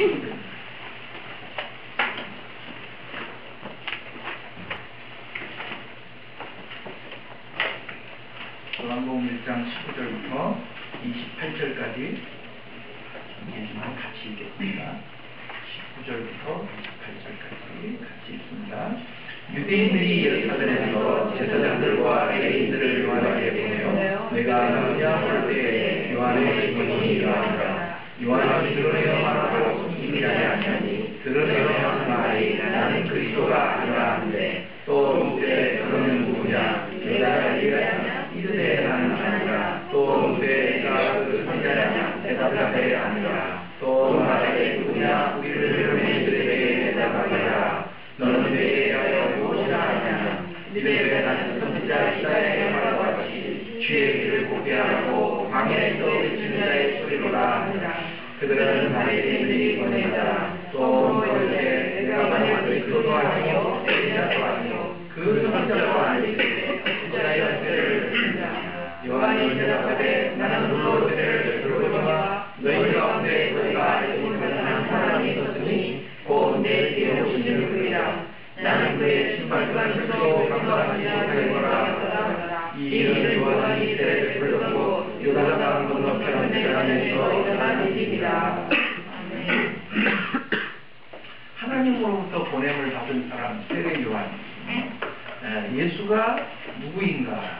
15절입니다. 요한복음 1장 15절부터 28절까지 예수님과 같이 읽겠습니다. 19절부터 28절까지 같이 읽습니다. 유대인들이 예루살렘에서 제사장들과 레위인들을 요한에게 보내어 내가 누구냐 물 때에 요한의 증언이 이러하니라. 요한은 드러내어 말하고 숨기지 아니하니 드러내어 말이 나는 그리스도가 아니라 하는데 또 묻되 너는 누구냐 내가 엘리야냐 이르되 나는 아니라 또 묻되 내가 그 선지자냐 대답하되 아니라 또 말하되 누구냐 우리를 드러낸 이들에게 대답하리라. 너는 내 대하여 무엇이라 하냐 이르되 나는 선지자 이사야의 말과 같이 주의 길을 곱게 하라고 광야에서 외치는 자의 소리로라 하니라. 그들은 바리새인들이 보내자 또 이르되 내가 만일 그리스도도 아니요 엘리야도 아니요 그 선지자도 아니되 이스라엘 때를 듣느냐. 요한이 대답하되 나는 물로 그들을 들어보니와 너희 가운데 너희가 알지 못하는 사람이 있었으니 곧 내 뒤에 오시는 그이라. 나는 그의 신발과 실로 감당하지 못하겠노라. 이 일은 요한이 때를 불렀고 요단강 건너편 제단에서 일어난 일이라. 하나님으로부터 보냄을 받은 사람 세례 요한. 예수가 누구인가?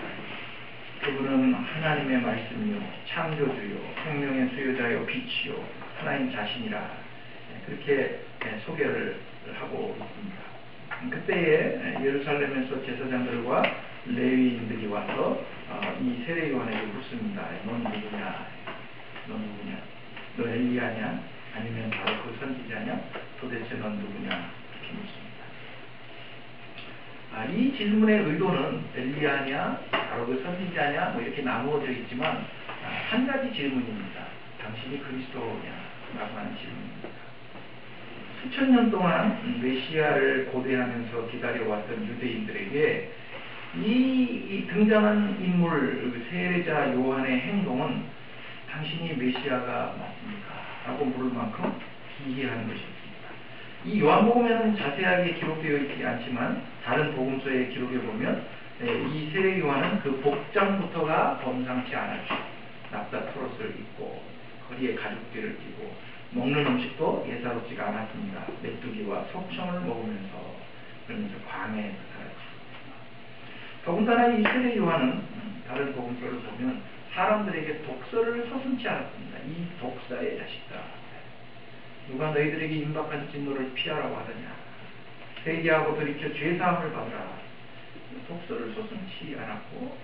그분은 하나님의 말씀이요 창조주요 생명의 수요자요 빛이요 하나님 자신이라 그렇게 소개를 하고 있습니다. 그때에 예루살렘에서 제사장들과 레위인들이 와서 이 세례 요한에게 묻습니다. 넌 누구냐? 넌 누구냐? 너 엘리야냐? 아니면 바로 그 선지자냐? 도대체 넌 누구냐? 이렇게 묻습니다. 이 질문의 의도는 엘리야냐, 바로 그 선지자냐, 뭐 이렇게 나누어져 있지만 한 가지 질문입니다. 당신이 그리스도냐? 라고 하는 질문입니다. 수천 년 동안 메시아를 고대하면서 기다려왔던 유대인들에게 이 등장한 인물 세례자 요한의 행동은 당신이 메시아가 맞습니까? 라고 물을 만큼 기이한 것입니다. 이 요한복음에는 자세하게 기록되어 있지 않지만 다른 복음서에 기록해 보면 이 세례 요한은 그 복장부터가 범상치 않았죠. 납사토롯을 입고 허리에 가죽띠를 띠고 먹는 음식도 예사롭지가 않았습니다. 메뚜기와 석청을 먹으면서 그러면서 광야에서 살았습니다. 더군다나 이 세례 요한은 다른 복음서를 보면 사람들에게 독설을 서슴지 않았습니다. 이 독사의 자식들아, 누가 너희들에게 임박한 진노를 피하라고 하더냐? 회개하고 돌이켜 죄사함을 받으라. 독설을 서슴지 않았고,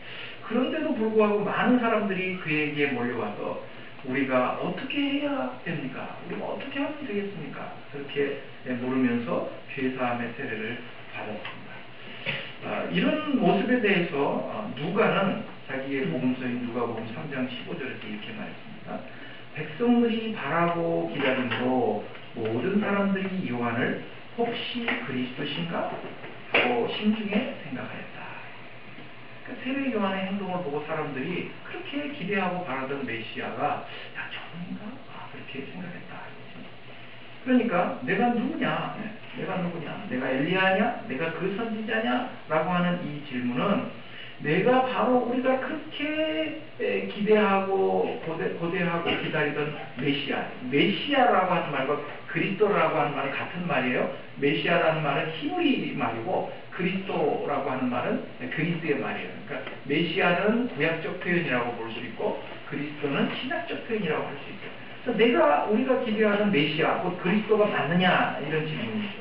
그런데도 불구하고 많은 사람들이 그에게 몰려와서 우리가 어떻게 해야 됩니까? 우리가 어떻게 하면 되겠습니까? 그렇게 물으면서 죄사함의 세례를 받았습니다. 이런 모습에 대해서 누가는 자기의 복음서인 누가복음 3장 15절에서 이렇게 말했습니다. 백성들이 바라고 기다림으로 모든 사람들이 요한을 혹시 그리스도신가? 하고 심중에 생각하였다. 그러니까 세례 요한의 행동을 보고 사람들이 그렇게 기대하고 바라던 메시아가 저분인가? 그렇게 생각했다. 그러니까 내가 누구냐? 내가 누구냐? 내가 엘리야냐? 내가 그 선지자냐? 라고 하는 이 질문은 내가 바로 우리가 그렇게 기대하고 고대하고 기다리던 메시아라고 하는 말과 그리스도라고 하는 말은 같은 말이에요. 메시아라는 말은 히브리 말이고 그리스도라고 하는 말은 그리스의 말이에요. 그러니까 메시아는 구약적 표현이라고 볼 수 있고 그리스도는 신약적 표현이라고 할 수 있죠. 그래서 우리가 기대하는 메시아, 곧 그리스도가 맞느냐 이런 질문이죠.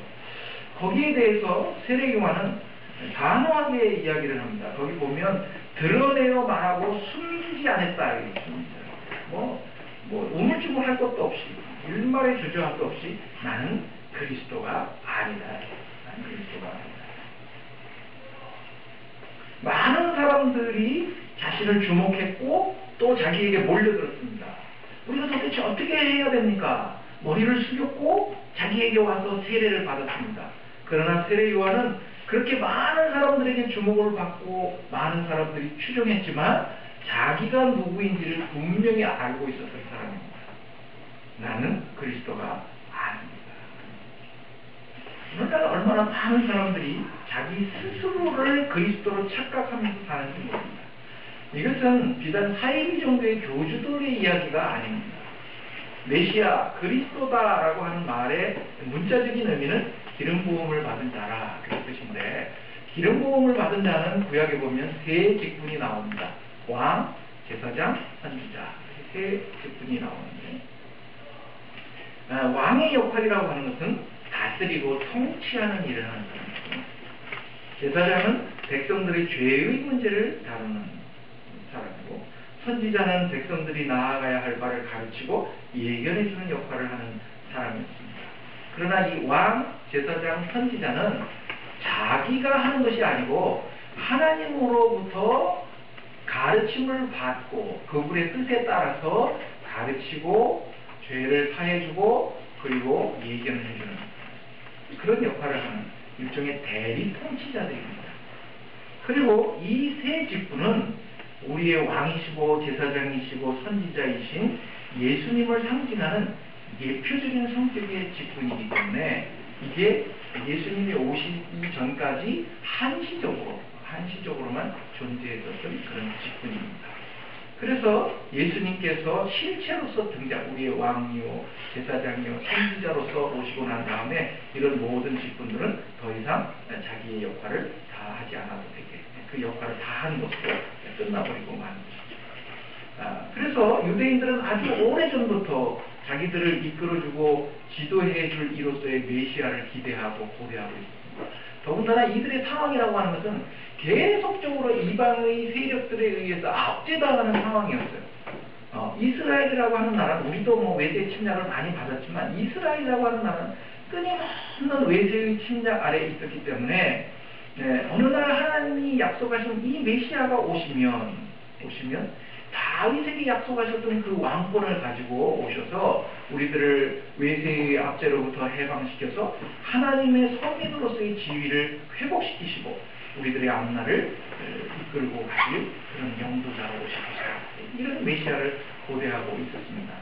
거기에 대해서 세례 요한은 단호하게 이야기를 합니다. 거기 보면 드러내어 말하고 숨기지 않았다 이렇습니다. 우물쭈물 할 것도 없이 일말의 주저함도 없이 나는 그리스도가 아니다. 나는 그리스도가 아니다. 많은 사람들이 자신을 주목했고 또 자기에게 몰려들었습니다. 우리가 도대체 어떻게 해야 됩니까? 머리를 숙였고 자기에게 와서 세례를 받았습니다. 그러나 세례 요한은 그렇게 많은 사람들에게 주목을 받고 많은 사람들이 추종했지만 자기가 누구인지를 분명히 알고 있었던 사람입니다. 나는 그리스도가 아니다. 오늘날 얼마나 많은 사람들이 자기 스스로를 그리스도로 착각하면서 사는지 모릅니다. 이것은 비단 사이비 정도의 교주들의 이야기가 아닙니다. 메시아, 그리스도다라고 하는 말의 문자적인 의미는 기름 부음을 받은 자라 그런 뜻인데, 기름 부음을 받은 자는 구약에 보면 세 직분이 나옵니다. 왕, 제사장, 선지자, 세 직분이 나오는데, 왕의 역할이라고 하는 것은 다스리고 통치하는 일을 하는 사람이고, 제사장은 백성들의 죄의 문제를 다루는 사람이고, 선지자는 백성들이 나아가야 할 바를 가르치고 예견해주는 역할을 하는 사람이었습니다. 그러나 이 왕, 제사장, 선지자는 자기가 하는 것이 아니고 하나님으로부터 가르침을 받고 그분의 뜻에 따라서 가르치고 죄를 사해주고 그리고 예견을 해주는 그런 역할을 하는 일종의 대리 통치자들입니다. 그리고 이 세 직분은 우리의 왕이시고 제사장이시고 선지자이신 예수님을 상징하는 예표적인 성격의 직분이기 때문에 이게 예수님이 오시기 전까지 한시적으로만 존재했었던 그런 직분입니다. 그래서 예수님께서 실체로서 등장, 우리의 왕이요, 제사장이요, 선지자로서 오시고 난 다음에 이런 모든 직분들은 더 이상 자기의 역할을 다 하지 않아도 되게, 그 역할을 다 한 것으로 끝나버리고 마는 것이죠. 그래서 유대인들은 아주 오래전부터 자기들을 이끌어주고 지도해줄 이로서의 메시아를 기대하고 고대하고 있습니다. 더군다나 이들의 상황이라고 하는 것은 계속적으로 이방의 세력들에 의해서 압제당하는 상황이었어요. 이스라엘이라고 하는 나라는, 우리도 뭐 외세 침략을 많이 받았지만 이스라엘이라고 하는 나라는 끊임없는 외세의 침략 아래에 있었기 때문에 어느 날 하나님이 약속하신 이 메시아가 오시면 다윗에게 약속하셨던 그 왕권을 가지고 오셔서 우리들을 외세의 압제로부터 해방시켜서 하나님의 성민으로서의 지위를 회복시키시고 우리들의 앞날을 이끌고 가실 그런 영도자로 오시겠어요. 이런 메시아를 고대하고 있었습니다.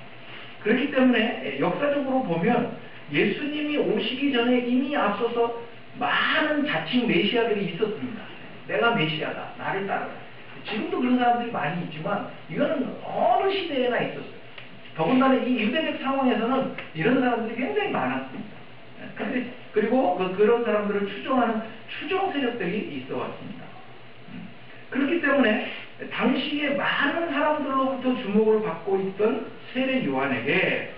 그렇기 때문에 역사적으로 보면 예수님이 오시기 전에 이미 앞서서 많은 자칭 메시아들이 있었습니다. 내가 메시아다, 나를 따르라. 지금도 그런 사람들이 많이 있지만 이거는 어느 시대에나 있었어요. 더군다나 이 유대적 상황에서는 이런 사람들이 굉장히 많았습니다. 그리고 그런 사람들을 추종하는 추종 세력들이 있어 왔습니다. 그렇기 때문에 당시에 많은 사람들로부터 주목을 받고 있던 세례 요한에게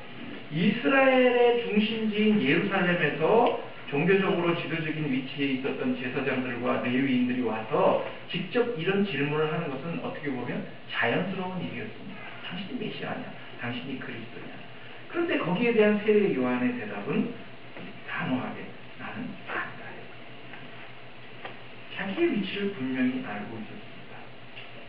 이스라엘의 중심지인 예루살렘에서 종교적으로 지도적인 위치에 있었던 제사장들과 레위인들이 와서 직접 이런 질문을 하는 것은 어떻게 보면 자연스러운 일이었습니다. 당신이 메시아냐? 당신이 그리스도냐? 그런데 거기에 대한 세례 요한의 대답은 단호하게 나는 아니다. 자기의 위치를 분명히 알고 있었습니다.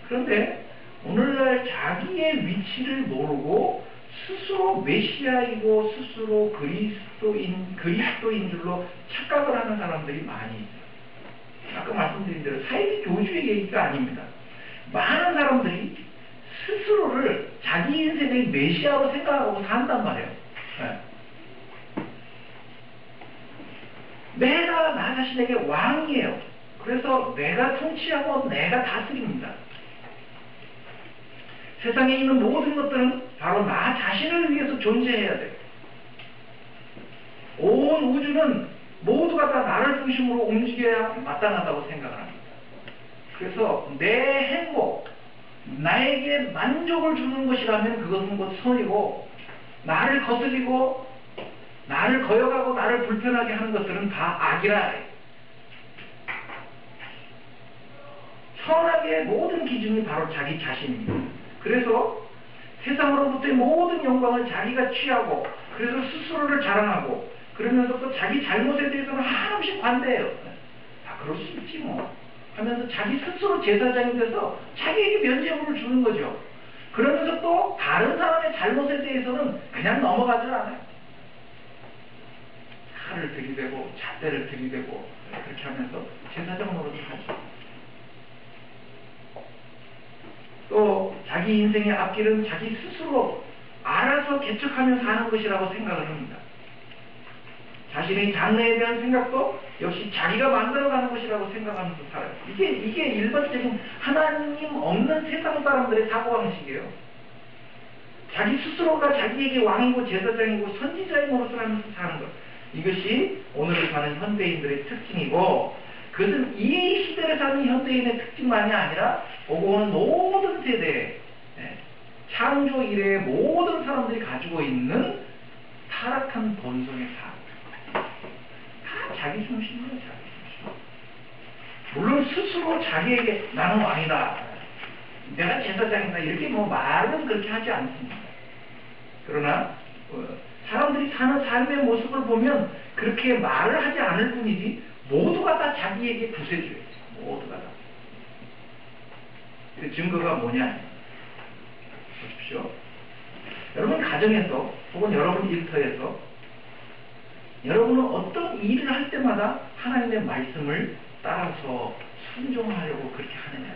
그런데 오늘날 자기의 위치를 모르고 스스로 메시아이고 스스로 그리스도인 줄로 착각을 하는 사람들이 많이 있어요. 아까 말씀드린 대로 사이비 교주의 얘기가 아닙니다. 많은 사람들이 스스로를 자기 인생의 메시아로 생각하고 산단 말이에요. 내가 나 자신에게 왕이에요. 그래서 내가 통치하고 내가 다스립니다. 세상에 있는 모든 것들은 바로 나 자신을 위해서 존재해야 돼요. 온 우주는 모두가 다 나를 중심으로 움직여야 마땅하다고 생각을 합니다. 그래서 내 행복, 나에게 만족을 주는 것이라면 그것은 곧 선이고, 나를 거슬리고 나를 거역하고 나를 불편하게 하는 것들은 다 악이라. 선악의 모든 기준이 바로 자기 자신입니다. 그래서 세상으로부터의 모든 영광을 자기가 취하고, 그래서 스스로를 자랑하고, 그러면서 또 자기 잘못에 대해서는 한없이 관대해요. 그럴 수 있지 뭐 하면서 자기 스스로 제사장이 돼서 자기에게 면죄부를 주는 거죠. 그러면서 또 다른 사람의 잘못에 대해서는 그냥 넘어가질 않아요. 칼을 들이대고 잣대를 들이대고 그렇게 하면서 제사장 노릇을 하죠. 또 자기 인생의 앞길은 자기 스스로 알아서 개척하며 사는 것이라고 생각을 합니다. 자신의 장래에 대한 생각도 역시 자기가 만들어가는 것이라고 생각하면서 살아요. 이게 일반적인 하나님 없는 세상 사람들의 사고방식이에요. 자기 스스로가 자기에게 왕이고 제사장이고 선지자의 노릇을 하면서 사는 것. 이것이 오늘을 사는 현대인들의 특징이고, 그것은 이 시대를 사는 현대인의 특징만이 아니라 오고 오는 모든 세대에, 창조 이래의 모든 사람들이 가지고 있는 타락한 본성의 삶. 다 자기 중심이에요, 자기 중심. 물론 스스로 자기에게 나는 왕이다, 내가 제사장이다, 이렇게 말은 그렇게 하지 않습니다. 그러나 사람들이 사는 삶의 모습을 보면 그렇게 말을 하지 않을 뿐이지 모두가 다 자기에게 구세주예요. 모두가 다. 그 증거가 뭐냐? 보십시오. 여러분 가정에서 혹은 여러분 일터에서 여러분은 어떤 일을 할 때마다 하나님의 말씀을 따라서 순종하려고 그렇게 하느냐?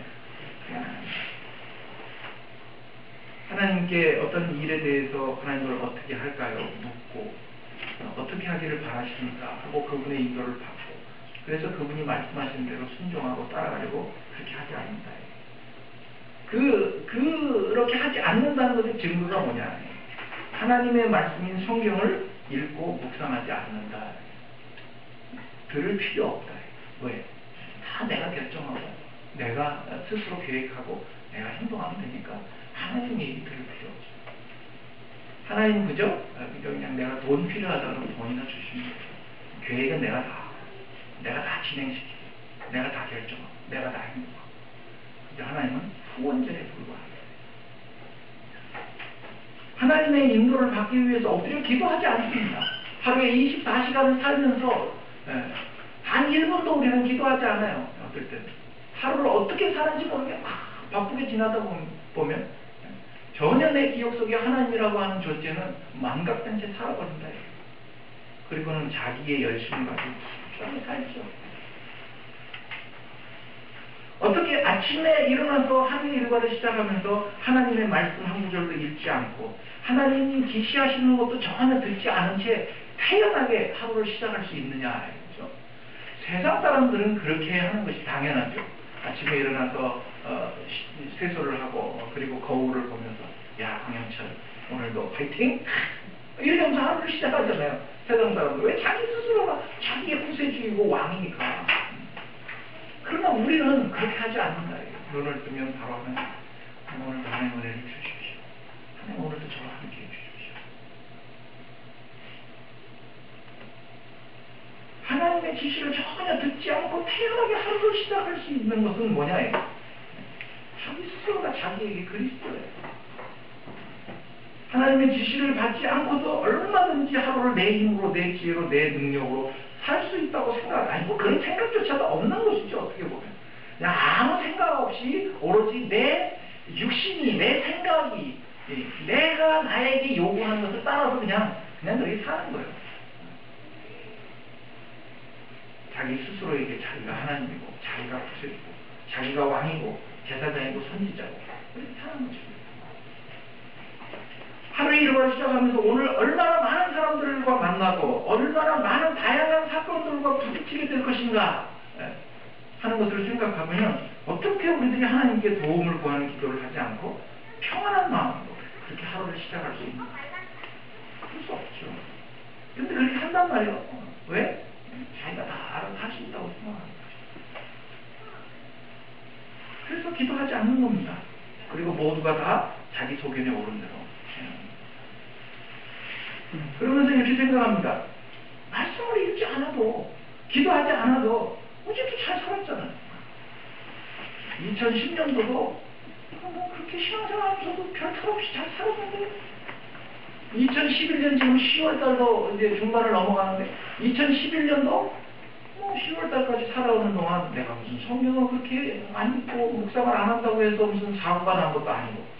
하나님께 어떤 일에 대해서 하나님을 어떻게 할까요? 묻고 어떻게 하기를 바라십니까? 하고 그분의 인도를 받고, 그래서 그분이 말씀하신 대로 순종하고 따라가려고 그렇게 하지 않는다. 그렇게 하지 않는다는 것의 증거가 뭐냐? 하나님의 말씀인 성경을 읽고 묵상하지 않는다. 들을 필요 없다. 왜? 다 내가 결정하고 내가 스스로 계획하고 내가 행동하면 되니까 하나님 얘기 들을 필요 없어. 하나님은 그죠? 그냥 내가 돈 필요하다면 돈이나 주시면 돼요. 계획은 내가 다 진행시키고 내가 다 결정하고 내가 다 행동하고. 근데 하나님은 후원자에 불과합니다. 하나님의 인도를 받기 위해서 엎드려 기도하지 않습니다. 하루에 24시간을 살면서 단 1분도 우리는 기도하지 않아요. 어떨 때는 하루를 어떻게 사는지 모르게 막 바쁘게 지나다 보면 전혀 내 기억 속에 하나님이라고 하는 존재는 망각된 채 살아버린다. 그리고는 자기의 열심을 가지고 꾸준히 살죠. 어떻게 아침에 일어나서 하루의 일과를 시작하면서 하나님의 말씀 한 구절도 읽지 않고 하나님이 지시하시는 것도 전혀 듣지 않은 채 태연하게 하루를 시작할 수 있느냐. 그렇죠? 세상 사람들은 그렇게 하는 것이 당연하죠. 아침에 일어나서 세수를 하고 그리고 거울을 보면서 야 강영철 오늘도 파이팅! 이렇게 하면서 하루를 시작하잖아요. 세상 사람들. 왜? 자기 스스로가 자기의 구세주이고 왕이니까. 그러나 우리는 그렇게 하지 않는다. 눈을 뜨면 바로 하나님, 오늘도 하나님 은혜를 주십시오. 하나님 오늘도 저와 함께 해주십시오. 하나님의 지시를 전혀 듣지 않고 태연하게 하루를 시작할 수 있는 것은 뭐냐예요? 자기 스스로가 자기에게 그리스도예요. 하나님의 지시를 받지 않고도 얼마든지 하루를 내 힘으로, 내 지혜로, 내 능력으로 살 수 있다고 생각하고 그런 생각조차도 없는 것이죠. 어떻게 보면 그냥 아무 생각 없이 오로지 내 육신이, 내 생각이 내가 나에게 요구하는 것을 따라서 그냥 그렇게 사는 거예요. 자기 스스로에게 자기가 하나님이고 자기가 구세주고 자기가 왕이고 제사장이고 선지자고 그렇게 사는 거죠. 하루의 일과를 시작하면서 오늘 얼마나 많은 사람들과 만나고 얼마나 많은 다양한 사건들과 부딪히게 될 것인가 하는 것을 생각하면 어떻게 우리들이 하나님께 도움을 구하는 기도를 하지 않고 평안한 마음으로 그렇게 하루를 시작할 수 있는가? 그럴 수 없죠. 근데 그렇게 한단 말이에요. 왜? 자기가 다 알아서 할 수 있다고 생각하는 거죠. 그래서 기도하지 않는 겁니다. 그리고 모두가 다 자기 소견에 오른 대로 그러면서 이렇게 생각합니다. 말씀을 읽지 않아도 기도하지 않아도 어제도 잘 살았잖아요. 2010년도도 뭐 그렇게 신앙생활하면서도 별 탈 없이 잘 살았는데 2011년 지금 10월달도 이제 중반을 넘어가는데 2011년도 뭐 10월달까지 살아오는 동안 내가 무슨 성경을 그렇게 안 읽고 묵상을 안 한다고 해서 무슨 사고가 난 것도 아니고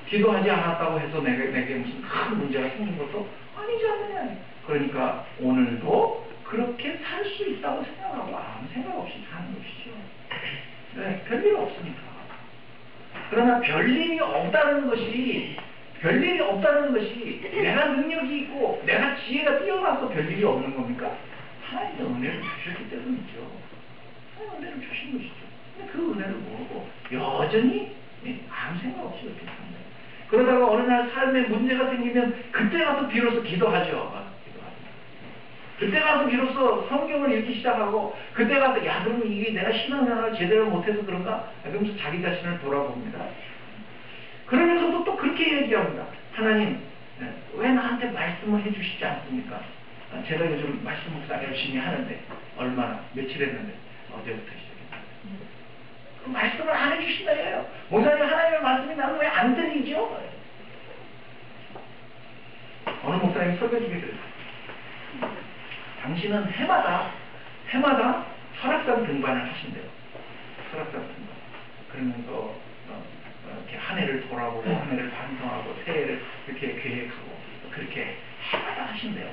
기도하지 않았다고 해서 내게 무슨 큰 문제가 생긴 것도 아니지 않느냐. 그러니까 오늘도 그렇게 살 수 있다고 생각하고 아무 생각 없이 사는 것이죠. 네, 별일 없으니까. 그러나 별일이 없다는 것이 별일이 없다는 것이 내가 능력이 있고 내가 지혜가 뛰어나서 별일이 없는 겁니까? 하나님의 은혜를 주셨기 때문이죠. 하나님의 은혜를 주신 것이죠. 근데 그 은혜를 모르고 여전히 아무 생각 없이 이렇게 삽니다. 그러다가 어느 날 삶에 문제가 생기면 그때 가서 비로소 기도하죠. 그때 가서 비로소 성경을 읽기 시작하고 그때 가서 야 그럼 이게 내가 신앙생활을 제대로 못해서 그런가? 그러면서 자기 자신을 돌아봅니다. 그러면서도 또 그렇게 얘기합니다. 하나님 왜 나한테 말씀을 해주시지 않습니까? 제가 요즘 말씀 묵상 열심히 하는데 얼마나 며칠 했는데 어제부터 시작했어요. 그 말씀을 안 해주신다 해요. 목사님 하나님의 말씀이 나는 왜 안 들리죠? 어느 목사님이 설교 중에 그랬어요. 당신은 해마다 설악산 등반을 하신대요. 설악산 등반. 그러면서 이렇게 한 해를 돌아보고 한 해를 반성하고 새해를 이렇게 계획하고 그렇게 해마다 하신대요.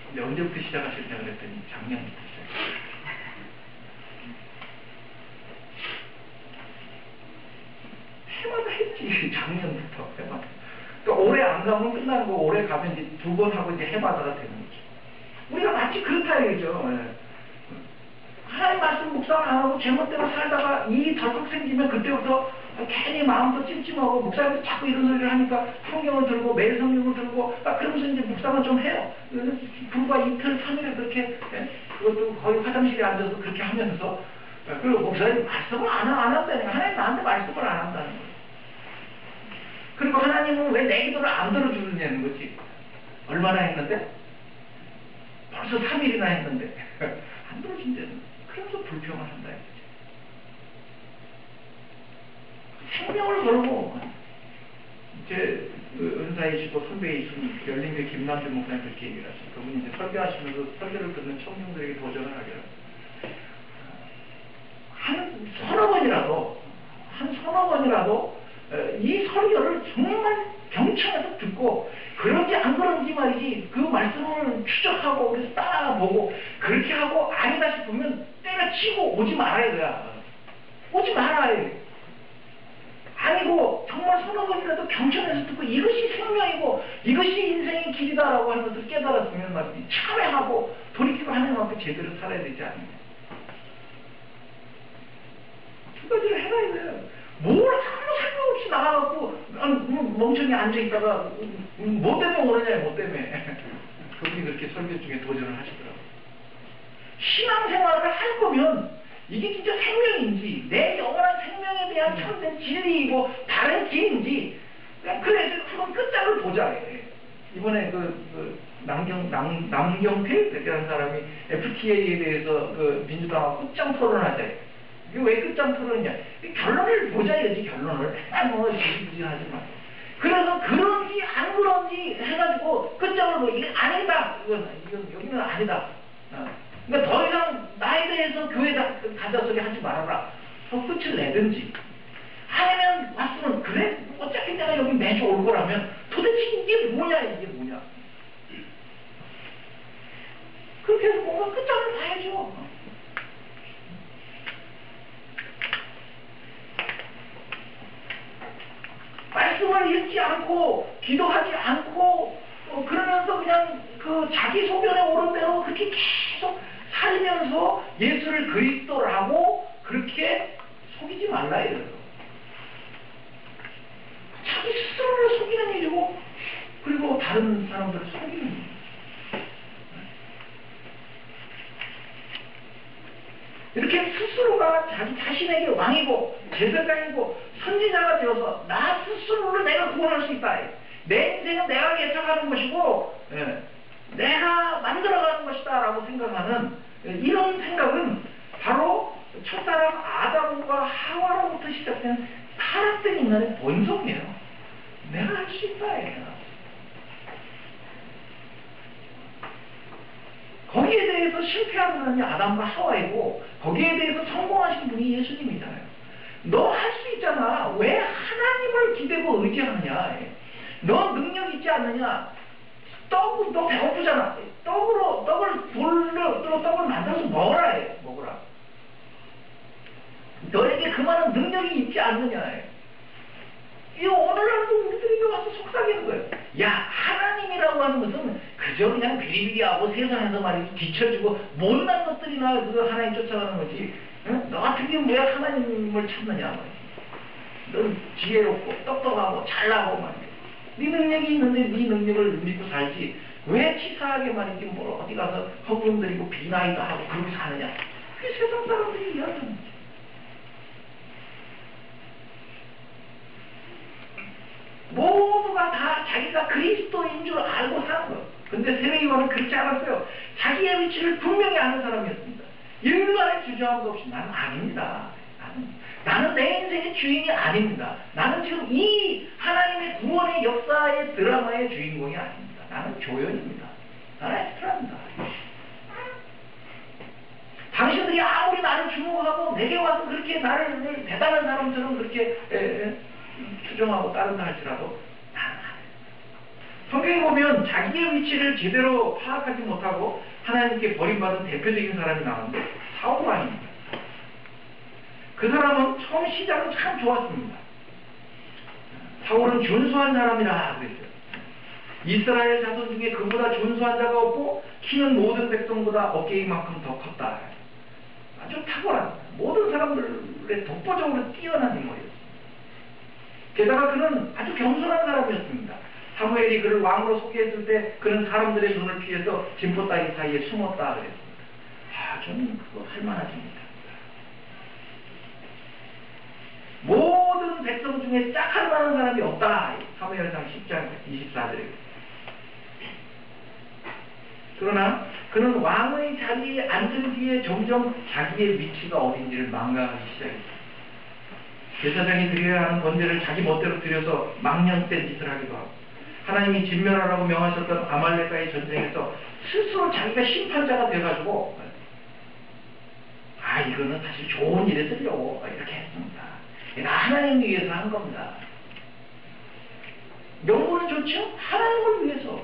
근데 언제부터 시작하셨냐 그랬더니 작년부터 시작했어요. 해마다 했지. 작년부터 해마다. 그러니까 올해 안 가면 끝나는 거 올해 가면 이제 2번 하고 이제 해마다가 되는 거죠. 우리가 마치 그렇다 얘기죠. 하나님 말씀 묵상 안 하고 제멋대로 살다가 일이 덜컥 생기면 그때부터 괜히 마음도 찜찜하고 목사님도 자꾸 이런 소리를 하니까 성경을 들고 매일 성경을 들고 그러면서 이제 묵상을 좀 해요. 불과 이틀 3일에 그렇게 그것도 거의 화장실에 앉아서 그렇게 하면서 그리고 목사님 말씀을 안 한다니까 하나님 나한테 말씀을 안 한다는 거예요. 그리고 하나님은 왜 내 기도를 안 들어주느냐는 거지. 얼마나 했는데? 벌써 3일이나 했는데 안 들어준다는 거예요. 그러면서 불평을 한다 이거지. 생명을 걸고 이제 그 은사이시고 선배이신 열린교 김남주 목사님 그렇게 얘기를 하시죠. 그분이 이제 설교하시면서 설교를 듣는 청중들에게 도전을 하기로 한 서너 번이라도 이 설교를 정말 경청해서 듣고 그런지 안 그런지 말이지 그 말씀을 추적하고 그래서 따라보고 그렇게 하고 아니다 싶으면 때려치고 오지 말아야 돼. 오지 말아야 돼. 아니고 정말 서너 번이라도 경청해서 듣고 이것이 생명이고 이것이 인생의 길이다라고 하면서 깨달았으면 말이지 참회하고 돌이키고 하나님 앞에 제대로 살아야 되지 않느냐. 두 가지를 해놔야 돼요. 뭘 아무 생각 없이 나가갖고 멍청이 앉아있다가 뭐 때문에 오느냐 뭐 때문에 그분이 그렇게 설교 중에 도전을 하시더라고요. 신앙생활을 할 거면 이게 진짜 생명인지 내 영원한 생명에 대한 참된 진리이고 다른 길인지 그래서 그건 끝장을 보자. 이번에 남경필이라는 사람이 FTA에 대해서 민주당하고 끝장 토론하자. 이게 왜 끝장 토론이냐? 결론을 보자 이거지. 결론을 뭐 지지부진하지 마. 그래서 그런지 안 그런지 해가지고 끝장을 보고 이게 아니다. 이건 여기는 아니다. 그러니까 더 이상 나에 대해서 교회다 가짜 소리 하지 말아라. 끝을 내든지. 아니면 왔으면 그래 어차피 내가 여기 매주 올 거라면 도대체 이게 뭐냐. 그렇게 해서 뭔가 끝장을 봐야죠. 말씀을 읽지 않고 기도하지 않고 그러면서 그냥 자기 소견에 오른 대로 그렇게 계속 살면서 예수를 그리스도라고 그렇게 속이지 말라 이래요. 자기 스스로를 속이는 일이고 그리고 다른 사람들을 속이는 일이에요. 이렇게 스스로가 자기 자신에게 왕이고 제사장이고 선지자가 되어서 나 스스로를 내가 구원할 수 있다. 내 인생은 내가 개척하는 것이고 내가 만들어가는 것이다 라고 생각하는 이런 생각은 바로 첫사람 아담과 하와로부터 시작된 타락된 인간의 본성이에요. 내가 할 수 있다. 거기에 대해서 실패한 사람이 아담과 하와이고 거기에 대해서 성공하신 분이 예수님이잖아요. 너 할 수 있잖아. 왜 하나님을 기대고 의지하느냐. 너 능력 있지 않느냐. 너 배고프잖아. 떡을 만들어서 먹으라 해. 먹으라. 너에게 그 많은 능력이 있지 않느냐. 이 오늘날도 우리들에게 와서 속삭이는 거예요. 야, 하나님이라고 하는 것은 그저 그냥 비리비리하고 세상에서 말이지 뒤처지고 못난 것들이나 그 하나님 쫓아가는 거지. 응? 너 같은 게 왜 하나님을 찾느냐 말이지. 넌 지혜롭고 똑똑하고 잘나고 말이지. 네 능력이 있는데 네 능력을 믿고 살지. 왜 치사하게 말이지 뭐 어디 가서 허구름들이고 비나이도 하고 그렇게 사느냐. 그게 세상 사람들이 이야기하는 거지. 모두가 다 자기가 그리스도인 줄 알고 사는 거예요. 근데 세례요한은 그렇지 않았어요. 자기의 위치를 분명히 아는 사람이었습니다. 일간의 주저함도 없이 나는 아닙니다. 나는 내 인생의 주인이 아닙니다. 나는 지금 이 하나님의 구원의 역사의 드라마의 주인공이 아닙니다. 나는 조연입니다. 나는 엑스트라입니다. 당신들이 아무리 나를 주목하고 내게 와서 그렇게 나를 대단한 사람처럼 그렇게 추정하고 따른다 할지라도 나는 안 해요. 성경에 보면 자기의 위치를 제대로 파악하지 못하고 하나님께 버림받은 대표적인 사람이 나오는데 사울 왕입니다. 그 사람은 처음 시작은 참 좋았습니다. 사울은 준수한 사람이라 그랬어요. 이스라엘 자손 중에 그보다 준수한 자가 없고 키는 모든 백성보다 어깨이만큼 더 컸다. 아주 탁월한 모든 사람들의 독보적으로 뛰어난 인물이었습니다. 게다가 그는 아주 겸손한 사람이었습니다. 사무엘이 그를 왕으로 소개했을 때 그는 사람들의 눈을 피해서 진포 따위 사이에 숨었다 그랬습니다. 저는 그거 할만하십니다. 모든 백성 중에 짝할 만한 사람이 없다. 사무엘상 10장 24절에. 그러나 그는 왕의 자리에 앉은 뒤에 점점 자기의 위치가 어딘지를 망각하기 시작했습니다. 제사장이 드려야 하는 번제를 자기 멋대로 드려서 망령된 짓을 하기도 하고, 하나님이 진멸하라고 명하셨던 아말렉과의 전쟁에서 스스로 자기가 심판자가 돼가지고 이거는 사실 좋은 일에 쓰려고 이렇게 했습니다. 나 하나님 위해서 한 겁니다. 명분은 좋죠? 하나님을 위해서.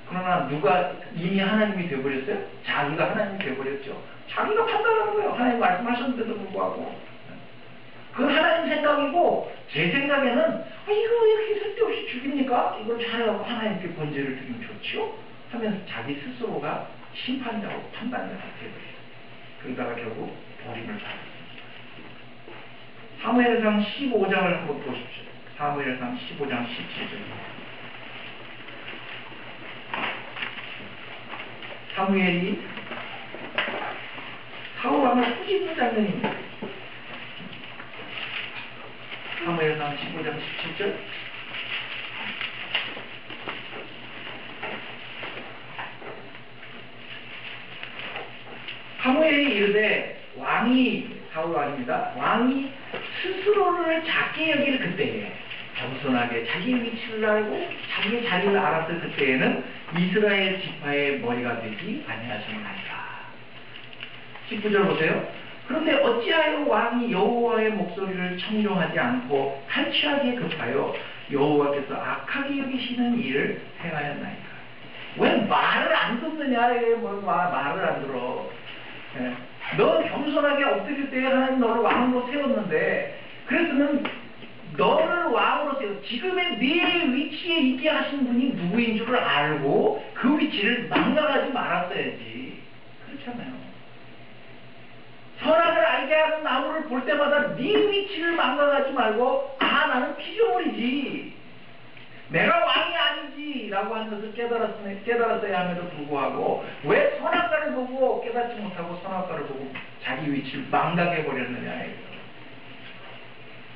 그러나 누가 이미 하나님이 되어버렸어요? 자기가 하나님이 되어버렸죠. 자기가 판단하는 거예요. 하나님 말씀하셨는데도 불구하고. 그 하나님 생각이고 제 생각에는 이거 왜 이렇게 쓸데없이 죽입니까? 이걸 잘해갖고 하나님께 번제를 드리면 좋지요? 하면서 자기 스스로가 심판자고 판단자가 되어버렸어요. 그러다가 결국 버림을 받았습니다. 사무엘상 15장을 한번 보십시오. 사무엘상 15장 17절. 사무엘이 사울왕을 꾸짖는 장면입니다. 사무엘상 15장 17절. 사무엘이 이르되 사울 왕입니다. 왕이 스스로를 작게 여길 그때에 겸손하게 자기의 위치를 알고 자기의 자리를 알았을 그때에는 이스라엘 지파의 머리가 되지 아니하셨나이다. 19절 보세요. 그런데 어찌하여 왕이 여호와의 목소리를 청종하지 않고 탈취하기에 급하여 여호와께서 악하게 여기시는 일을 행하였나이까. 왜 말을 안 듣느냐? 말을 안 들어. 너 겸손하게 엎드릴 때 하나님 너를 왕으로 세웠는데, 그래서는 너를 왕으로 세워 지금의 네 위치에 있게 하신 분이 누구인 줄을 알고 그 위치를 망각하지 말았어야지. 그렇잖아요. 선악을 알게 하는 나무를 볼 때마다 네 위치를 망각하지 말고 나는 피조물이지, 내가 왕이 아니지 라고 하는 것을 깨달았어야 함에도 불구하고 왜 선악과를 보고 깨닫지 못하고 선악과를 보고 자기 위치를 망각해버렸느냐.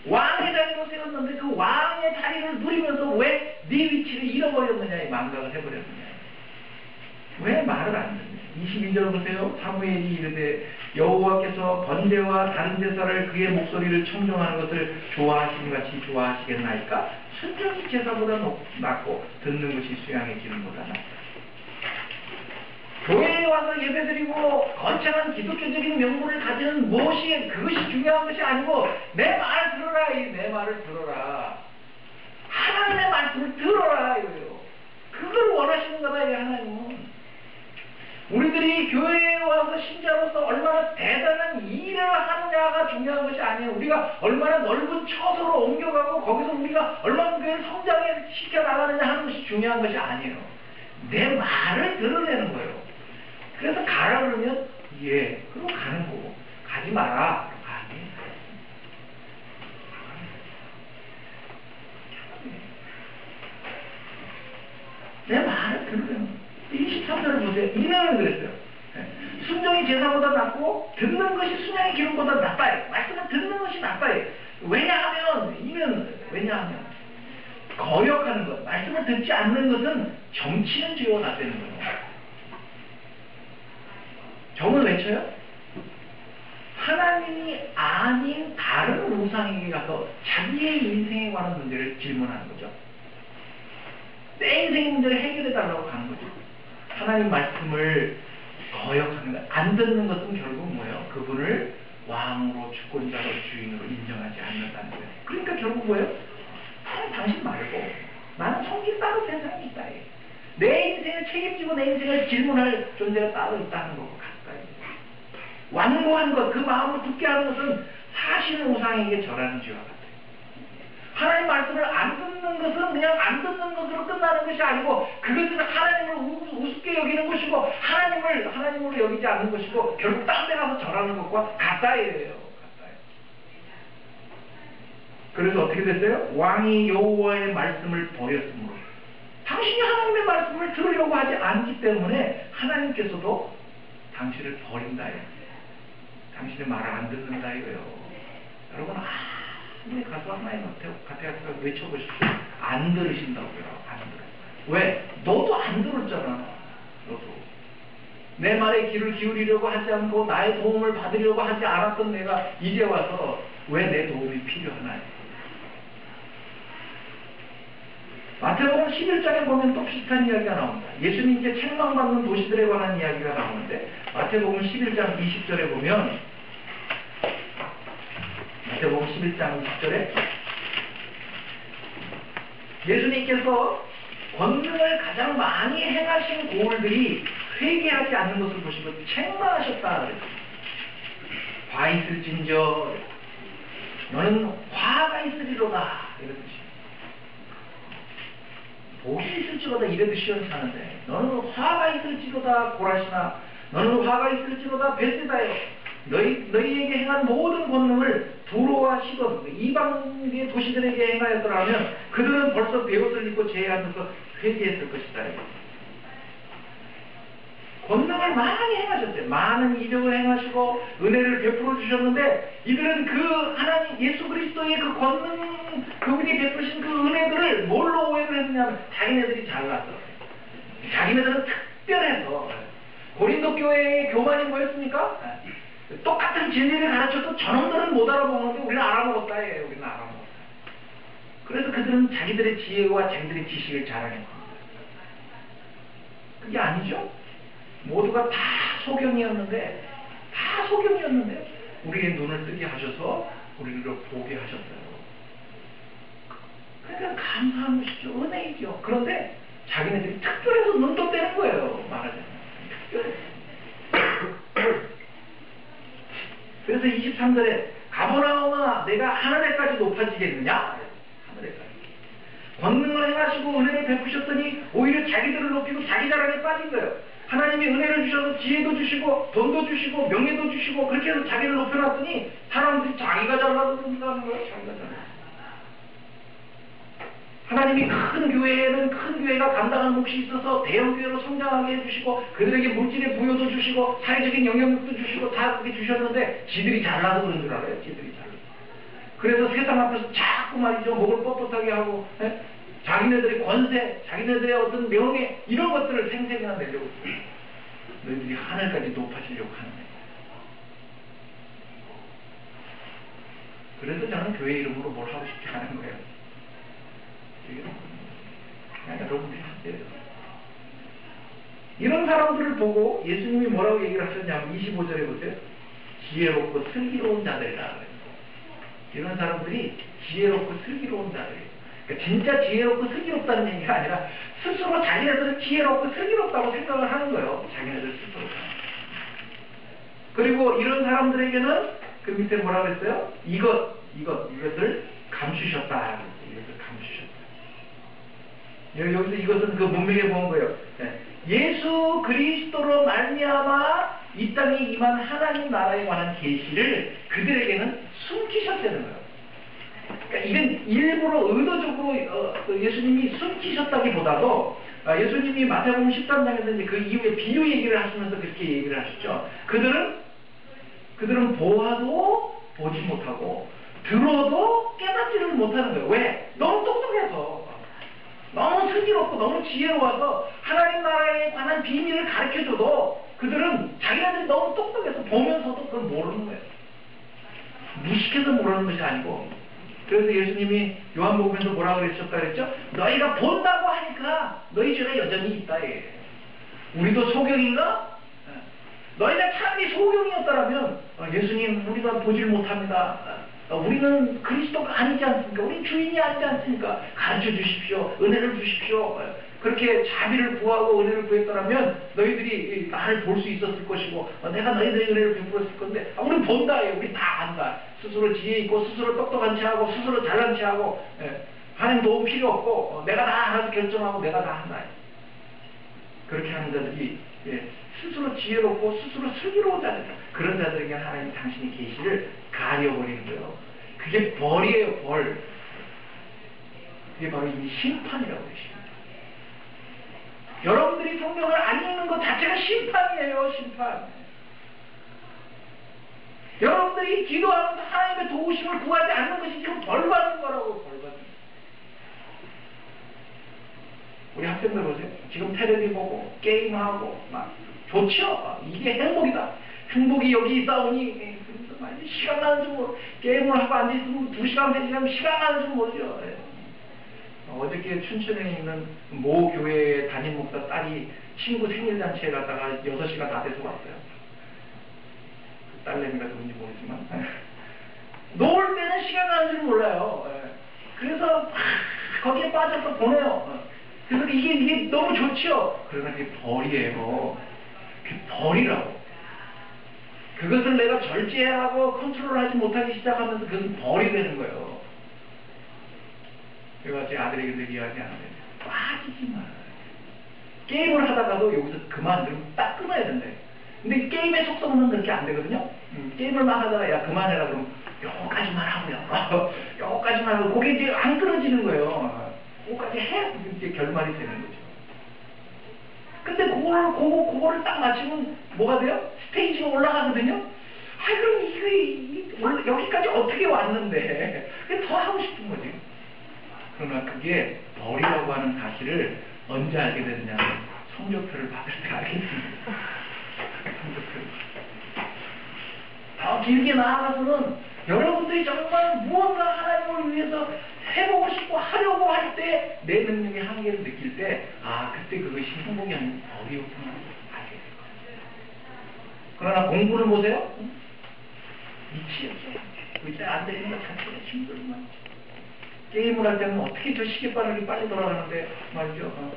왕의 자리로 세웠는데 그 왕의 자리를 누리면서 왜 네 위치를 잃어버렸느냐, 망각을 해버렸느냐. 왜 말을 안 듣냐. 22절 보세요. 사무엘이 이르되 여호와께서 번제와 다른 제사를 그의 목소리를 청종하는 것을 좋아하시는 같이 좋아하시겠나이까? 순종이 제사보다 낫고 듣는 것이 수양의 기름보다 낫다. 교회에 와서 예배드리고 거창한 기독교적인 명분을 가지는 그것이 중요한 것이 아니고 내 말 들어라. 내 말을 들어라. 하나님의 말씀을 들어라 이거예요. 그걸 원하시는 거다. 이 하나님은 우리들이 교회에 와서 신자로서 얼마나 대단한 일을 하느냐 나라가 중요한 것이 아니에요. 우리가 얼마나 넓은 처소로 옮겨가고 거기서 우리가 얼마나 교회를 성장에 시켜 나가느냐 하는 것이 중요한 것이 아니에요. 내 말을 들으려는 거예요. 그래서 가라 그러면 예, 그럼 가는 거고 가지 마라. 아니. 내 말을 들으려는 거예요. 23절을 보세요. 이명은 그랬어요. 순종이 제사보다 낫고 듣는 것이 순양의 기름보다 나빠요. 말씀을 듣는 것이 나빠요. 왜냐하면 거역하는 것, 말씀을 듣지 않는 것은 정치는 죄와 같다는 거예요. 정을 외쳐요? 하나님이 아닌 다른 우상에게 가서 자기의 인생에 관한 문제를 질문하는 거죠. 내 인생의 문제를 해결해달라고 가는 거죠. 하나님 말씀을 거역하는 것, 안 듣는 것은 결국 뭐예요? 그분을 왕으로 주권자로 주인으로 인정하지 않는다는 거예요. 그러니까 결국 뭐예요? 당신 말고 나는 성질 따로 세상에 있다. 내 인생을 책임지고 내 인생을 질문할 존재가 따로 있다는 거고 같다. 완고한 것, 그 마음을 굳게 하는 것은 사실 우상에게 절하는 죄와 같아요. 하나님 말씀을 안 듣는 것은 그냥 안 듣는 것으로 끝나는 것이 아니고 그것은 하나님을 우습게 여기는 것이고 하나님으로 여기지 않는 것이고 결국 딴 데 가서 절하는 것과 같다예요. 그래서 어떻게 됐어요? 왕이 여호와의 말씀을 버렸으므로 당신이 하나님의 말씀을 들으려고 하지 않기 때문에 하나님께서도 당신을 버린다예요. 당신의 말을 안 듣는다 이거예요. 여러분 우리 가서 하나님 앞에 가서 외쳐보십시오. 안 들으신다고요. 안 들어요. 왜? 너도 안 들었잖아. 너도. 내 말에 귀를 기울이려고 하지 않고 나의 도움을 받으려고 하지 않았던 내가 이제 와서 왜 내 도움이 필요하나요? 마태복음 11장에 보면 또 비슷한 이야기가 나옵니다. 예수님께 책망받는 도시들에 관한 이야기가 나오는데 마태복음 11장 20절에 보면 마태복음 11장 20절에 예수님께서 권능을 가장 많이 행하신 고을들이 회개하지 않는 것을 보시고 책망하셨다 그랬습니다. 화 있을진저 너는 화가 있으리로다 이런 뜻입니다. 복이 있을지로다 이래도 시원찮은데 너는 화가 있을지로다 고라시나 너는 화가 있을지로다 베세다요 너희에게 행한 모든 권능을 두로와 시돈 이방의 도시들에게 행하였더라면 그들은 벌써 베옷을 입고 죄에 앉아서 회개했을 것이다. 권능을 많이 행하셨대요. 많은 이적을 행하시고 은혜를 베풀어 주셨는데 이들은 그 하나님 예수 그리스도의 그 권능 그분이 베푸신 그 은혜들을 뭘로 오해를 했냐면 자기네들이 잘났어. 자기네들은 특별해서 고린도 교회의 교만이 뭐였습니까? 똑같은 진리를 가르쳐도 저놈들은 못 알아먹는데 우리는 알아먹었다 해요. 우리는 알아먹었다. 그래서 그들은 자기들의 지혜와 자기들의 지식을 자랑했습니다. 그게 아니죠? 모두가 다 소경이었는데 우리의 눈을 뜨게 하셔서 우리를 보게 하셨어요. 그러니까 감사한 것이죠. 은혜이죠. 그런데 자기네들이 특별해서 눈도 떼는 거예요. 말하자면 특별해서. 그래서 23절에 가버나움아 내가 하늘에까지 높아지겠느냐? 하늘에까지. 권능을 행하시고 은혜를 베푸셨더니 오히려 자기들을 높이고 자기 자랑에 빠진 거예요. 하나님이 은혜를 주셔서 지혜도 주시고 돈도 주시고 명예도 주시고 그렇게 해서 자기를 높여놨더니 사람들이 자기가 잘나서 생각하는 거예요. 자기가 잘나서. 하나님이 큰 교회에는 큰 교회가 감당하는 몫이 있어서 대형 교회로 성장하게 해주시고 그들에게 물질의 부여도 주시고 사회적인 영향력도 주시고 다 그렇게 주셨는데 지들이 잘나서 그런 줄 알아요. 지들이 잘나서. 그래서 세상 앞에서 자꾸 말이죠. 목을 뻣뻣하게 하고 자기네들의 권세, 자기네들의 어떤 명예 이런 것들을 생생하게 내려고 너희들이 하늘까지 높아지려고 하는 거예요. 그래서 저는 교회 이름으로 뭘 하고 싶지 않은 거예요. 그냥 여러분들이 하세요. 이런 사람들을 보고 예수님이 뭐라고 얘기를 하셨냐면 25절에 보세요. 지혜롭고 슬기로운 자들이라. 이런 사람들이 지혜롭고 슬기로운 자들이에요. 그러니까 진짜 지혜롭고 슬기롭다는 얘기가 아니라 스스로 자기네들은 지혜롭고 슬기롭다고 생각을 하는 거예요. 자기네들 스스로. 그리고 이런 사람들에게는 그 밑에 뭐라 그랬어요? 이것을 감추셨다. 이것을 감추셨다. 여기서 이것은 그 문맥에 본 거예요. 네. 예수 그리스도로 말미암아 이 땅에 임한 하나님 나라에 관한 계시를 그들에게는 숨기셨다는 거예요. 그러니까 이건 일부러 의도적으로 예수님이 숨기셨다기보다도 예수님이 마태복음 13장에서 이제 그 이후에 비유 얘기를 하시면서 그렇게 얘기를 하셨죠. 그들은 보아도 보지 못하고 들어도 깨닫지를 못하는 거예요. 왜? 너무 똑똑해서, 너무 슬기롭고 너무 지혜로워서 하나님 나라에 관한 비밀을 가르쳐줘도 그들은 자기네들이 너무 똑똑해서 보면서도 그걸 모르는 거예요. 무식해서 모르는 것이 아니고. 그래서 예수님이 요한복음에서 뭐라고 그러셨다 그랬죠? 너희가 본다고 하니까 너희 죄가 여전히 있다. 우리도 소경인가? 너희가 차라리 소경이었다라면 예수님 우리가 보질 못합니다. 우리는 그리스도가 아니지 않습니까? 우리 주인이 아니지 않습니까? 가르쳐 주십시오. 은혜를 주십시오. 그렇게 자비를 구하고 은혜를 구했더라면 너희들이 나를 볼 수 있었을 것이고 내가 너희들의 은혜를 베풀었을 건데 우리 본다. 우리 다 안다. 스스로 지혜 있고 스스로 똑똑한 체하고 스스로 잘난 체하고 하나님 도움 필요 없고 내가 다 알아서 결정하고 내가 다 한다. 그렇게 하는 자들이 스스로 지혜롭고 스스로 슬기로운 자들, 그런 자들에게 하나님이 당신의 계시를 가려버리는 거예요. 그게 벌이에요. 벌. 그게 바로 이 심판이라고 하십니다. 여러분들이 성경을 안 읽는 것 자체가 심판이에요. 심판. 여러분들이 기도하면서 하나님의 도우심을 구하지 않는 것이 지금 벌받는 거라고. 벌받는. 우리 학생들 보세요. 지금 텔레비 보고 게임하고 막 좋죠. 이게 행복이다. 행복이 여기 있다오니 시간 가는 줄 모르고 게임을 하고 앉아있으면 2시간 3시간 시간 가는 줄 모르죠. 어저께 춘천에 있는 모 교회 담임 목사 딸이 친구 생일잔치에 갔다가 6시가 다 돼서 왔어요. 그 딸내미가 누군지 모르지만 놀 때는 시간 가는 줄 몰라요. 그래서 거기에 빠져서 보내요. 그래서 이게 너무 좋죠. 그러나 그게 벌이에요. 그게 벌이라고. 그것을 내가 절제하고 컨트롤하지 못하기 시작하면서 그것은 벌이 되는 거예요. 제가 제 아들에게 이야기하는데 빠지지 마. 게임을 하다가도 여기서 그만, 그럼 딱 끊어야 된대. 근데 게임의 속성은 그렇게 안 되거든요. 게임을 막 하다가 야 그만해라 그러면 요거까지만 하고요. 요거까지만 하고 그게 이제 안 끊어지는 거예요. 그거까지 해야 이제 결말이 되는 거죠. 근데 그거를 딱 맞추면 뭐가 돼요? 스테이지가 올라가거든요? 그럼 이게 여기까지 어떻게 왔는데? 그게 더 하고 싶은 거지. 그러나 그게 벌이라고 하는 사실을 언제 알게 됐냐면 성적표를 받을 때 알겠습니다. 성적표를. 더 길게 나아가서는 여러분들이 정말 무언가 하나님을 위해서 해보고 싶고 하려고 할 때 내 능력의 한계를 느낄 때 그때 그것이 행복이 아닌 벌이였구나 알게 될 거예요. 그러나 공부를 보세요. 미치겠어요. 의자에 앉아있는 것 자체가 힘들만. 게임을 할 때는 어떻게 저 시계바늘이 빨리 돌아가는데 말이죠.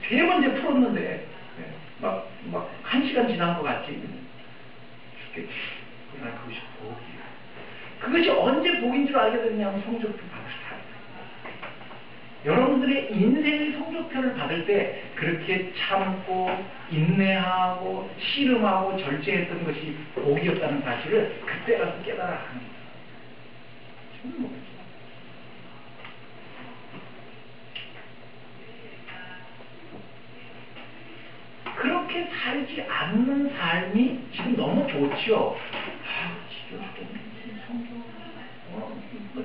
3번째 풀었는데 막 1시간 지난 것 같지. 죽겠지. 그러나 그것이 복이에요. 그것이 언제 복인 줄 알게 됐냐면 성적표 받을 때. 여러분들의 인생의 성적표를 받을 때 그렇게 참고 인내하고 씨름하고 절제했던 것이 복이었다는 사실을 그때 가서 깨달아 하는 거예요. 지금 뭐겠죠? 그렇게 살지 않는 삶이 지금 너무 좋죠.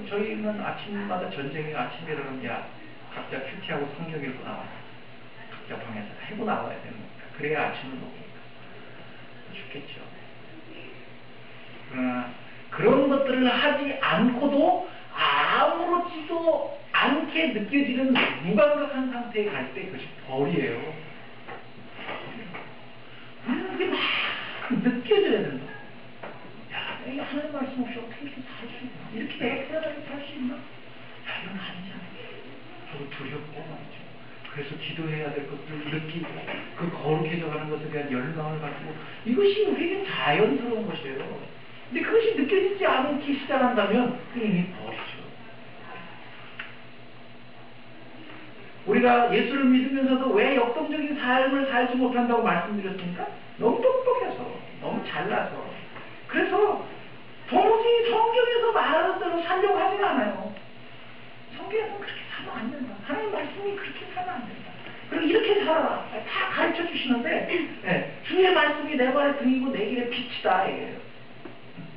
저희는 아침마다 전쟁이 아침에 일어나면 각자 큐티하고 성경 읽고 나와요. 각자 방에서 해고 나와야 되는 거니까. 그래야 아침을 먹으니까. 죽겠죠. 그러나 그런 것들을 하지 않고도 아무렇지도 않게 느껴지는 무감각한 상태에 갈 때 그것이 벌이에요. 그게 막 느껴져야 된다. 야, 내가 하나님 말씀 없이 어떻게 이렇게 살 수 있나? 이렇게 내가 편안하게 살 수 있나? 야, 이건 아니잖아. 저도 두렵고 말이죠. 그래서 기도해야 될 것들을 느끼고 그 거룩해져 가는 것에 대한 열망을 가지고 이것이 우리에게 자연스러운 것이에요. 근데 그것이 느껴지지 않기 시작한다면 그 이미 버리죠. 우리가 예수를 믿으면서도 왜 역동적인 삶을 살지 못한다고 말씀드렸습니까? 너무 똑똑해서, 너무 잘나서. 그래서 도무지 성경에서 말하는 대로 살려고 하진 않아요. 성경에서는 그렇게 살면 안 된다. 하나님 말씀이 그렇게 살면 안 된다. 그리고 이렇게 살아라. 다 가르쳐 주시는데, 네, 주의 말씀이 내 발의 등이고 내 길의 빛이다. 이게요.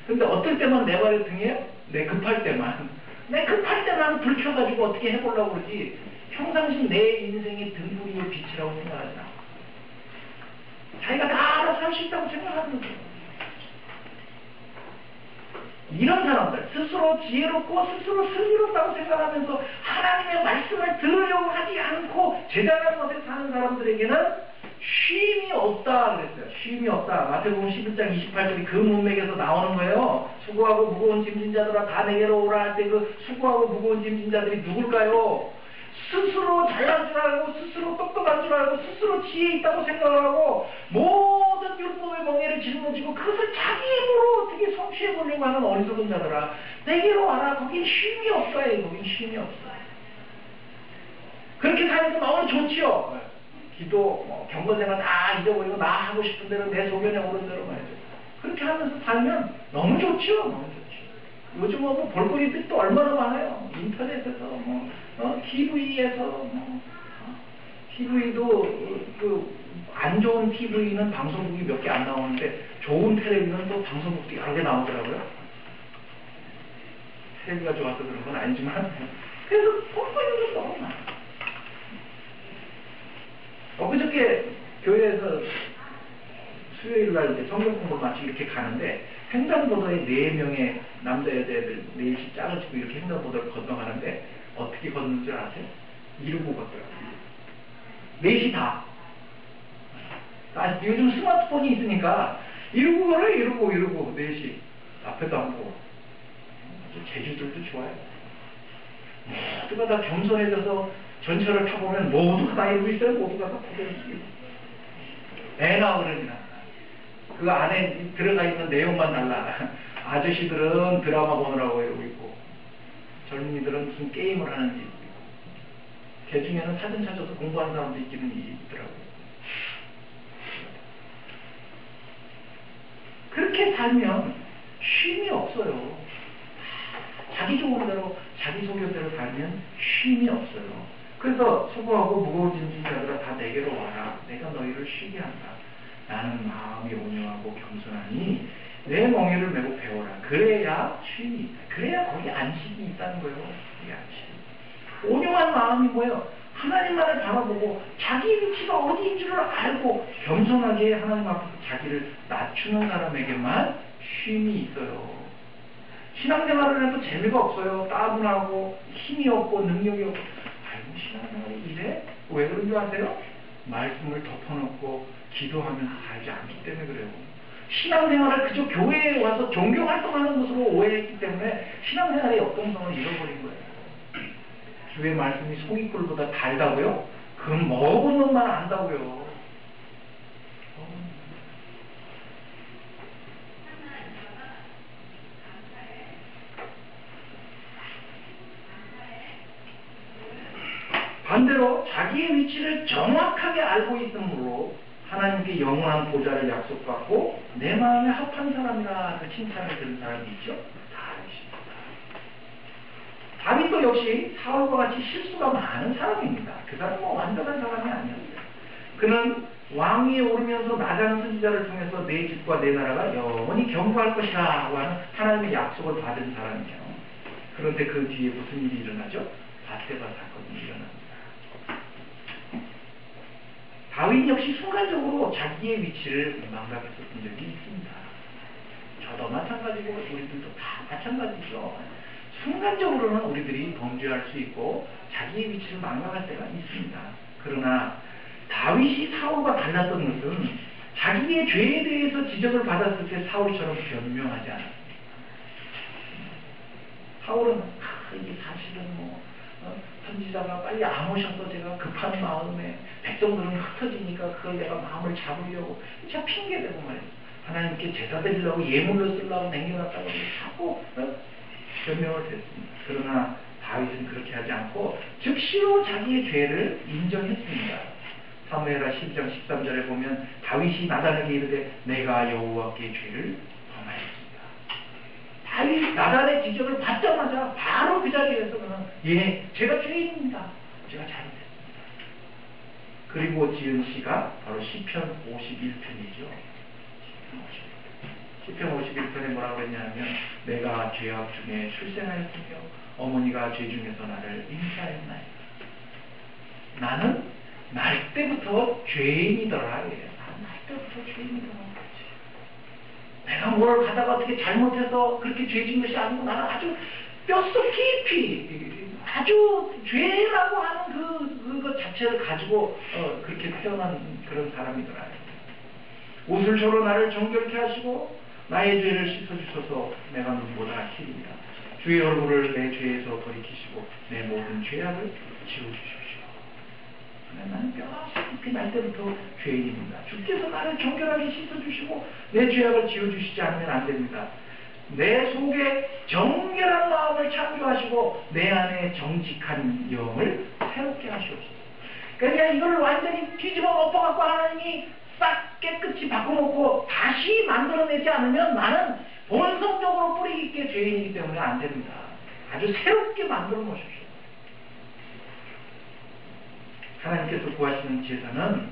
근데 어떨 때만 내 발의 등이에요? 내 급할 때만. 내 급할 때만 불 켜가지고 어떻게 해보려고 그러지. 평상시 내 인생의 등불이요 빛이라고 생각하지 않아. 자기가 다 알아서 할 수 있다고 생각하는 거예요. 이런 사람들, 스스로 지혜롭고 스스로 슬기롭다고 생각하면서 하나님의 말씀을 들으려고 하지 않고 제자라는 것에 사는 사람들에게는 쉼이 없다 그랬어요. 쉼이 없다. 마태복음 11장 28절이 그 문맥에서 나오는 거예요. 수고하고 무거운 짐진 자들아 다 내게로 오라 할 때 그 수고하고 무거운 짐진 자들이 누굴까요? 스스로 잘난 줄 알고 스스로 똑똑한 줄 알고 스스로 지혜 있다고 생각하고 모든 율법의 멍에를 짊어지고 그것을 자기 힘으로 어떻게 성취해 보려고 하는 어리석은 자들아 내게로 와라. 거긴 쉼이 없어요. 거긴 쉼이 없어요. 그렇게 사니까 너무 좋지요. 기도, 경건생활 다 잊어버리고 나 하고 싶은 대로 내 소견에 오른 대로 말이죠. 그렇게 하면서 살면 너무 좋지요. 너무 좋죠. 요즘 뭐 볼거리들이 또 얼마나 많아요. 인터넷에서 TV에서 TV도 그 안 좋은 TV는 방송국이 몇 개 안 나오는데 좋은 텔레비는 또 방송국이 여러 개 나오더라고요. 텔레비가 좋아서 그런 건 아니지만 그래서 볼거리도 너무 많아요. 엊그저께 교회에서 수요일날 이제 성경 공부 마치고 이렇게 가는데 횡단보도에 4명의 남자 여자애들 넷이 짝을 지고 이렇게 횡단보도를 건너가는데 어떻게 걷는 줄 아세요? 이러고 걷더라고요. 넷이 다. 요즘 스마트폰이 있으니까 이러고 걸어요. 이러고 넷이 앞에도 안 보고. 제주들도 좋아요. 모두가 다 겸손해져서 전철을 타보면 모두가 다 이러고 있어요. 모두가 다 고개를 숙이고. 애나 어른이나 그 안에 들어가 있는 내용만 달라. 아저씨들은 드라마 보느라고 이러고 있고 젊은이들은 무슨 게임을 하는지 있고 개 중에는 사진 찾아서 공부하는 사람도 있기는 있더라고요. 그렇게 살면 쉼이 없어요. 자기 좋은 대로 자기 소견대로 살면 쉼이 없어요. 그래서 수고하고 무거운 짐진 자들아 다 내게로 와라. 내가 너희를 쉬게 한다. 나는 마음이 온유하고 겸손하니 내 멍에를 메고 배워라. 그래야 쉼이 있다. 그래야 거기 안식이 있다는 거예요. 거기 안식. 온유한 마음이 뭐예요? 하나님만을 바라보고 자기 위치가 어디인 줄을 알고 겸손하게 하나님 앞에서 자기를 낮추는 사람에게만 쉼이 있어요. 신앙생활을 해도 재미가 없어요. 따분하고 힘이 없고 능력이 없고 아이고 신앙생활이 이래? 왜 그런 줄 아세요? 말씀을 덮어놓고 기도하면서 살지 않기 때문에 그래요. 신앙생활을 그저 교회에 와서 종교활동하는 것으로 오해했기 때문에 신앙생활의 역동성을 잃어버린 거예요. 주의 말씀이 송이꿀보다 달다고요? 그럼 먹은 놈만 안다고요. 반대로 자기의 위치를 정확하게 알고 있으므로 하나님께 영원한 보좌를 약속받고 내 마음에 합한 사람이라 그 칭찬을 들은 사람이 있죠? 다윗도 역시 사울과 같이 실수가 많은 사람입니다. 그 사람은 뭐 완벽한 사람이 아니었어요. 그는 왕위에 오르면서 나가는 선지자를 통해서 내 집과 내 나라가 영원히 견고할 것이라고 하는 하나님의 약속을 받은 사람이에요. 그런데 그 뒤에 무슨 일이 일어나죠? 바세바 사건이 일어납니다. 다윗 역시 순간적으로 자기의 위치를 망각했었던 적이 있습니다. 저도 마찬가지고 우리들도 다 마찬가지죠. 순간적으로는 우리들이 범죄할 수 있고 자기의 위치를 망각할 때가 있습니다. 그러나 다윗이 사울과 달랐던 것은 자기의 죄에 대해서 지적을 받았을 때 사울처럼 변명하지 않았습니다. 사울은 이게 사실은 선지자가 빨리 안 오셔서 제가 급한 마음에 백성들은 흩어지니까 그걸 내가 마음을 잡으려고 참 핑계대고 말이에요. 하나님께 제사 드리려고 예물로 쓰려고 남겨놨다고 자꾸 변명을 했습니다. 그러나 다윗은 그렇게 하지 않고 즉시로 자기의 죄를 인정했습니다. 사무엘하 12장 13절에 보면 다윗이 나단에게 이르되 내가 여호와께 죄를 범하였습니다. 다윗 나단의 지적을 받자마자 바로 그 자리에서 그는 예, 제가 죄인입니다. 제가 잘못했습니다. 그리고 지은 시가 바로 시편 51편이죠. 시편 51편에 뭐라고 했냐면 내가 죄악 중에 출생하였으며 어머니가 죄 중에서 나를 잉태하였나이다. 나는 날 때부터 죄인이더라. 날 때부터 죄인이더라. 내가 뭘 가다가 어떻게 잘못해서 그렇게 죄진 것이 아니고 나는 아주 뼛속 깊이 아주 죄라고 하는 그것 자체를 가지고 그렇게 태어난 그런 사람이더라. 옷을 저로 나를 정결케 하시고 나의 죄를 씻어주소서. 내가 눈보다 희리이다. 주의 얼굴을 내 죄에서 돌이키시고 내 모든 죄악을 지워주십시오. 나는 뼈아서 깊이 날 때부터 죄인입니다. 주께서 나를 정결하게 씻어주시고 내 죄악을 지워주시지 않으면 안 됩니다. 내 속에 정결한 마음을 창조하시고 내 안에 정직한 영을 새롭게 하시옵소서. 그러니까 이걸 완전히 뒤집어 엎어갖고 하나님이 싹 깨끗이 바꿔놓고 다시 만들어내지 않으면 나는 본성적으로 뿌리 있게 죄인이기 때문에 안 됩니다. 아주 새롭게 만들어 놓으십시오. 하나님께서 구하시는 제사는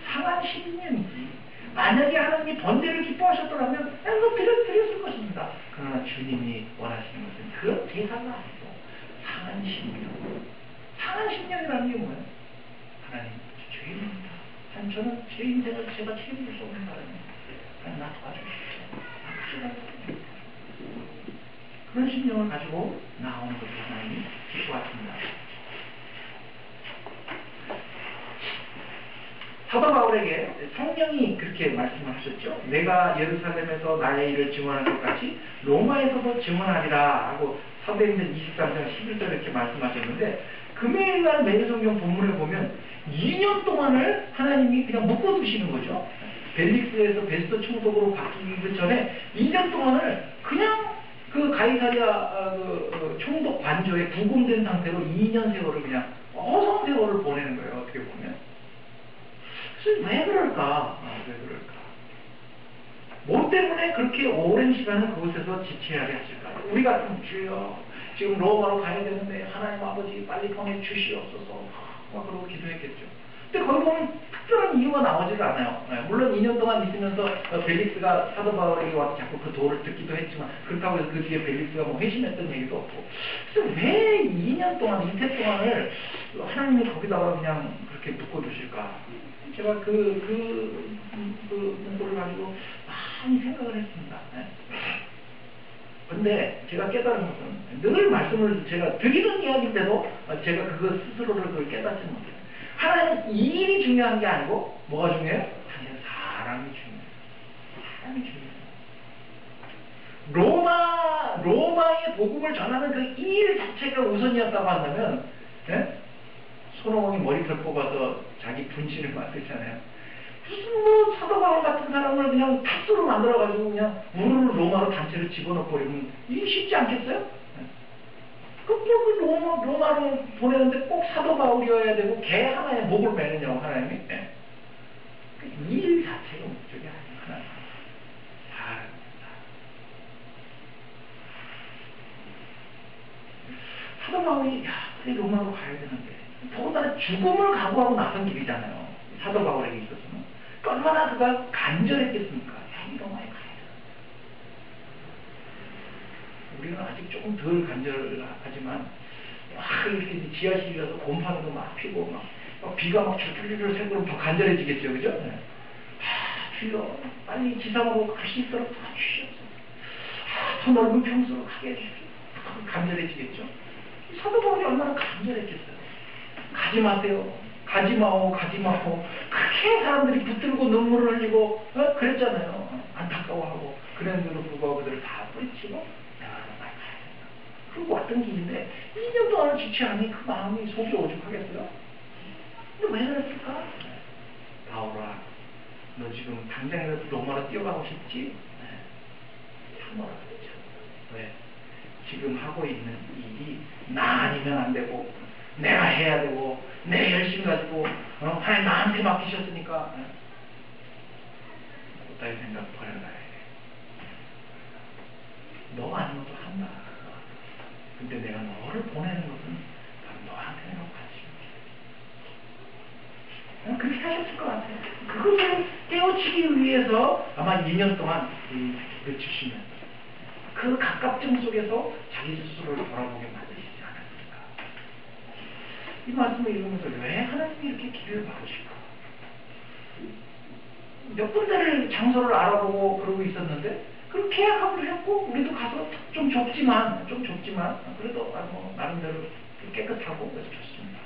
상한 신념이지. 만약에 하나님이 번제를 기뻐하셨더라면 높이를 드렸을 것입니다. 그러나 주님이 원하시는 것은 그런 제사가 아니고 상한 신념. 상한 신념이라는 게 뭐예요? 하나님, 죄인입니다. 저는 제 인생을 제가 책임질 수 없는 사람입니다. 나 도와주십시오. 그런 신념을 가지고 나오는 것을 하나님이 기뻐하십니다. 사도 바울에게 성령이 그렇게 말씀을 하셨죠. 내가 예루살렘에서 나의 일을 증언할 것 같이 로마에서도 증언하리라 하고 사도행전 23장 11절 이렇게 말씀하셨는데 금요일날 매일성경 본문을 보면 2년 동안을 하나님이 그냥 묶어두시는 거죠. 벨릭스에서 베스터 총독으로 바뀌기 전에 2년 동안을 그냥 그 가이사랴 총독 관저에 구금된 상태로 2년 세월을 그냥 어성 세월을 보내는 거예요. 어떻게 보면. 그래서 왜 그럴까? 왜 그럴까? 뭐 때문에 그렇게 오랜 시간을 그곳에서 지체하게 하실까요? 우리 같은 주여 지금 로마로 가야 되는데 하나님 아버지 빨리 보내주시옵소서 막 그러고 기도했겠죠. 근데 거기 보면 특별한 이유가 나오지가 않아요. 물론 2년 동안 있으면서 벨릭스가 사도 바울에게 와서 자꾸 그 도를 듣기도 했지만 그렇다고 해서 그 뒤에 벨릭스가 뭐 회심했던 얘기도 없고. 그래서 왜 2년 동안 이태 동안을 하나님이 거기다가 그냥 그렇게 묶어두실까? 제가 그 문구를 가지고 많이 생각을 했습니다. 근데 제가 깨달은 것은 늘 말씀을 제가 드리는 이야기인데도 제가 그거 스스로를 그걸 깨닫지 못해요. 하나님은 이 일이 중요한 게 아니고 뭐가 중요해요? 하나님은 사람이 중요해요. 사람이 중요해요. 로마의 복음을 전하는 그 일 자체가 우선이었다고 한다면 솔로몬이 머리털 뽑아서 자기 분신을 만들잖아요. 무슨 뭐 사도 바울 같은 사람을 그냥 탑수로 만들어가지고 그냥 무릎을 로마로 단체로 집어넣고 버리면 이게 쉽지 않겠어요? 그 로마로 보내는데 꼭 사도 바울이어야 되고 개 하나에 목을 매느냐고 하나님이. 일 자체가 목적이 아니에요. 하나님. 사람입니다. 사도 바울이 빨리 로마로 가야 되는데 더군다나 죽음을 각오하고 나선 길이잖아요. 사도 바울에게 있어서는. 얼마나 그가 간절했겠습니까? 이 로마에 가야 돼. 우리는 아직 조금 덜 간절하지만 이렇게 지하실이라서 곰팡이도 막 피고 막 비가 막 줄줄줄 새고 더 간절해지겠죠. 그죠? 주여 빨리 지상으로 갈 수 있도록 도와주시옵소서. 더 넓은 평수로 가게 해주십시오. 간절해지겠죠. 사도 바울이 얼마나 간절했겠어요. 가지 마세요. 가지 마오. 그렇게 사람들이 붙들고 눈물을 흘리고 그랬잖아요. 안타까워하고 그랬는데도 불구하고 그들을 다 뿌리치고 그리고 왔던 길인데 2년 동안을 지체하니 그 마음이 속이 오죽하겠어요? 근데 왜 그랬을까? 바울아 너 지금 당장이라도 로마로 뛰어가고 싶지? 참아라. 왜? 지금 하고 있는 일이 나 아니면 안 되고 내가 해야 되고 내 열심히 가지고 하나님 나한테 맡기셨으니까 따위 생각 버려놔야 돼. 너 아니면 또 한다. 근데 내가 너를 보내는 것은 바로 너한테 내가 관심이. 그렇게 하셨을 것 같아요. 그것을 깨우치기 위해서 아마 2년 동안 며칠씩년 그 가깝증 속에서 자기 스스로를 돌아보게 만드시지 않았을까. 이 말씀을 읽으면서 왜 하나님이 이렇게 기회를 받으실까? 몇 군데를 장소를 알아보고 그러고 있었는데 그럼 계약하기로 했고 우리도 가서 좀 좁지만 그래도 뭐 나름대로 깨끗하고 그래서 좋습니다.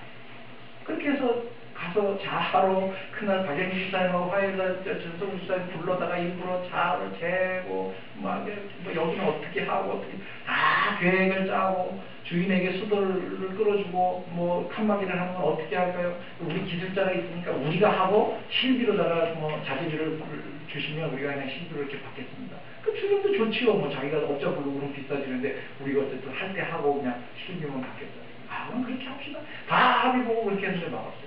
그렇게 해서 가서 자하로 그날 박영희 집사님하고 화요일날 전성우 집사님 불러다가 일부러 자를 재고 뭐 여기는 어떻게 하고 어떻게 다 계획을 짜고 주인에게 수도를 끌어주고 뭐 칸막이를 하는 건 어떻게 할까요? 우리 기술자가 있으니까 우리가 하고 실비로다가 뭐 자재비를 주시면 우리가 그냥 실비로 이렇게 받겠습니다. 그 주인도 좋지요. 뭐 자기가 업자 부르고 그러면 비싸지는데 우리가 어쨌든 할 때 하고 그냥 실비만 받겠다. 그럼 그렇게 합시다. 다 합의 보고 그렇게 했는데 막았어요.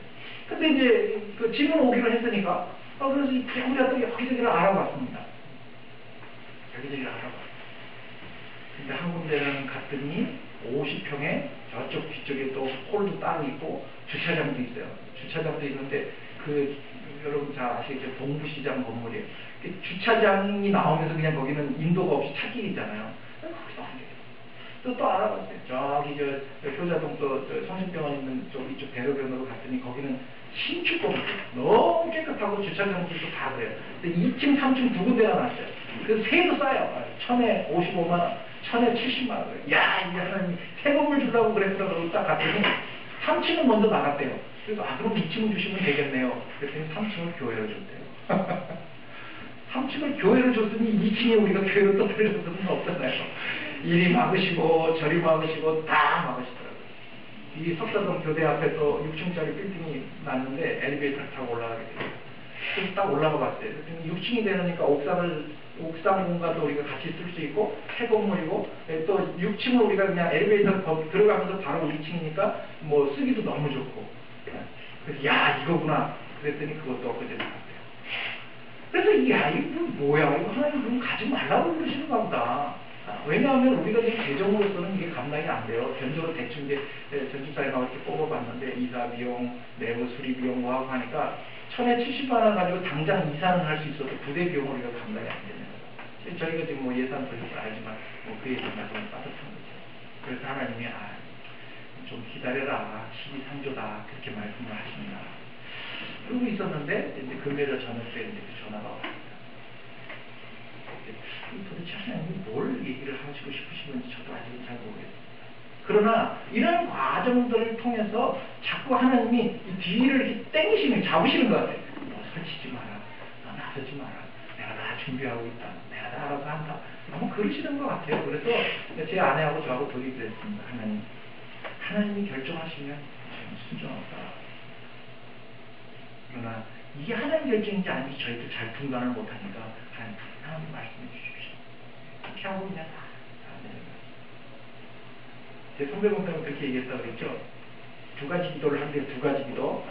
근데 이제 그 질문 오기로 했으니까 그래서 우리가 또 여기저기를 알아봤습니다. 여기저기를 알아봤어요. 근데 한 군데는 갔더니 50평에 저쪽 뒤쪽에 또 홀도 따로 있고 주차장도 있어요. 주차장도 있는데 그 여러분 잘 아시겠죠? 동부시장 건물이에요. 주차장이 나오면서 그냥 거기는 인도가 없이 찻길이 있잖아요. 거기서 안 돼요. 또 알아봤어요. 저기 효자동 또 성심병원 있는 쪽 이쪽 대로변으로 갔더니 거기는 신축건물 너무 깨끗하고 주차장들도 다 그래요. 근데 2층, 3층 두 군데가 났어요. 그래서 세도 싸요. 1000에 55만원, 1000에 70만원. 야, 이게 하나님 새 건물 주려고 그랬구나. 그러고 딱 갔더니 3층은 먼저 나갔대요. 그래서 그럼 2층은 주시면 되겠네요. 그랬더니 3층을 교회로 줬대요. 3층을 교회로 줬더니 2층에 우리가 교회로 또 들려줄 수는 없잖아요. 이리 막으시고 저리 막으시고 다 막으시더라고요. 이 석사동 교대 앞에 또 6층짜리 빌딩이 났는데 엘리베이터를 타고 올라가게 돼요. 그래서 딱 올라가 봤어요. 그랬더니 6층이 되니까 옥상 공간도 우리가 같이 쓸 수 있고 새 건물이고 또 6층은 우리가 그냥 엘리베이터 들어가면서 바로 2층이니까 뭐 쓰기도 너무 좋고. 그래서 야 이거구나. 그랬더니 그것도 엊그제 나갔대요. 그래서 야 이거 뭐야 이거 하나님 그럼 가지 말라고 그러시는가 보다. 왜냐하면 우리가 지금 재정으로서는 이게 감당이 안 돼요. 견적으로 대충 이제 전주사에 이렇게 뽑아봤는데 이사 비용, 내부 수리 비용 뭐 하고 하니까 1000에 70만원 가지고 당장 이사는 할 수 있어도 부대 비용을 우리가 감당이 안 되는 거예요. 저희가 지금 뭐 예산 돌릴 줄 알지만 뭐 그에 대해서 빠듯한 거죠. 그래서 하나님이 좀 기다려라. 12상조다. 그렇게 말씀을 하십니다. 그러고 있었는데 이제 금요일 저녁 때 이제 그 전화가 왔습니다. 도대체 하나님이 뭘 얘기를 하시고 싶으시는지 저도 아직은 잘 모르겠습니다. 그러나 이런 과정들을 통해서 자꾸 하나님이 이 뒤를 이렇게 땡기시는, 잡으시는 것 같아요. 너 설치지 마라. 너 나서지 마라. 내가 다 준비하고 있다. 내가 다 알아서 한다. 너무 그러시는 것 같아요. 그래서 제 아내하고 저하고 돌입을 했습니다. 하나님이 결정하시면 저는 순종하다. 그러나 이게 하나님 결정인지 아닌지 저희도 잘 분간을 못하니까 하나님 말씀해 주십시오. 그렇게 하고 그냥 제 선배 공장은 그렇게 얘기했다고 그랬죠. 두 가지 기도를 하는데 두 가지 기도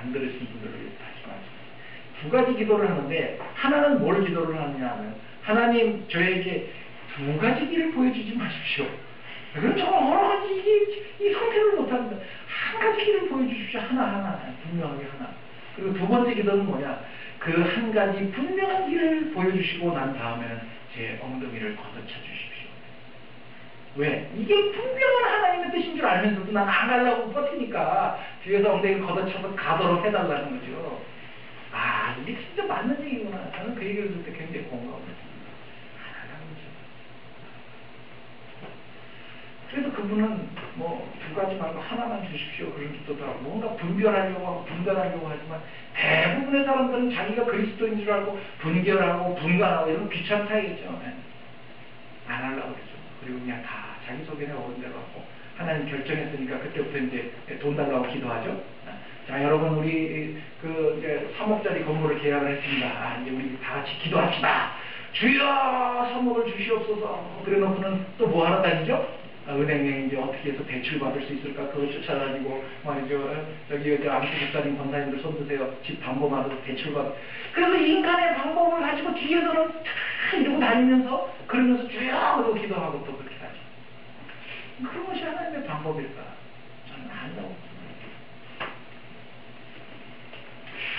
안 들으신 분들을 위해서 다시 말씀드립니다. 두 가지 기도를 하는데 하나는 뭘 기도를 하느냐 하면 하나님 저에게 두 가지 길을 보여주지 마십시오. 그럼 정말 여러 가지 이 선택을 못합니다. 한 가지 길을 보여주십시오. 하나 분명하게 하나. 그리고 두 번째 기도는 뭐냐? 그 한 가지 분명한 길을 보여주시고 난 다음에는 제 엉덩이를 걷어차 주십시오. 왜? 이게 분명한 하나님의 뜻인 줄 알면서도 난 안 가려고 버티니까 뒤에서 엉덩이를 걷어차서 가도록 해달라는 거죠. 이게 진짜 맞는 얘기구나. 저는 그 얘기를 들을 때 굉장히 공감을 했습니다. 하나라는 거죠. 그래서 그분은 뭐 두 가지 말고 하나만 주십시오. 그런 기도도 하고 뭔가 분별하려고 하고 분간하려고 하지만 대부분의 사람들은 자기가 그리스도인 줄 알고 분별하고 분간하고 이런 귀찮다 이겠죠. 안 하려고 그러죠. 그리고 그냥 다 자기 속에 어른 대로 하고 하나님 결정했으니까 그때부터 이제 돈 달라고 기도하죠. 자, 여러분, 우리 이제 3억짜리 건물을 계약을 했습니다. 이제 우리 다 같이 기도합시다. 주여 3억을 주시옵소서. 그래 놓고는 또 뭐 하러 다니죠? 은행에 이제 어떻게 해서 대출 받을 수 있을까? 그걸 쫓아다니고 말이죠. 여기 안수 목사님 권사님들 손 드세요. 집 방법하러 대출 받. 그래서 인간의 방법을 가지고 뒤에서는 다 이러고 다니면서 그러면서 주여 그러고 기도하고 또 그렇게 하죠. 그런 것이 하나님의 방법일까? 저는 아니라고 봅니다.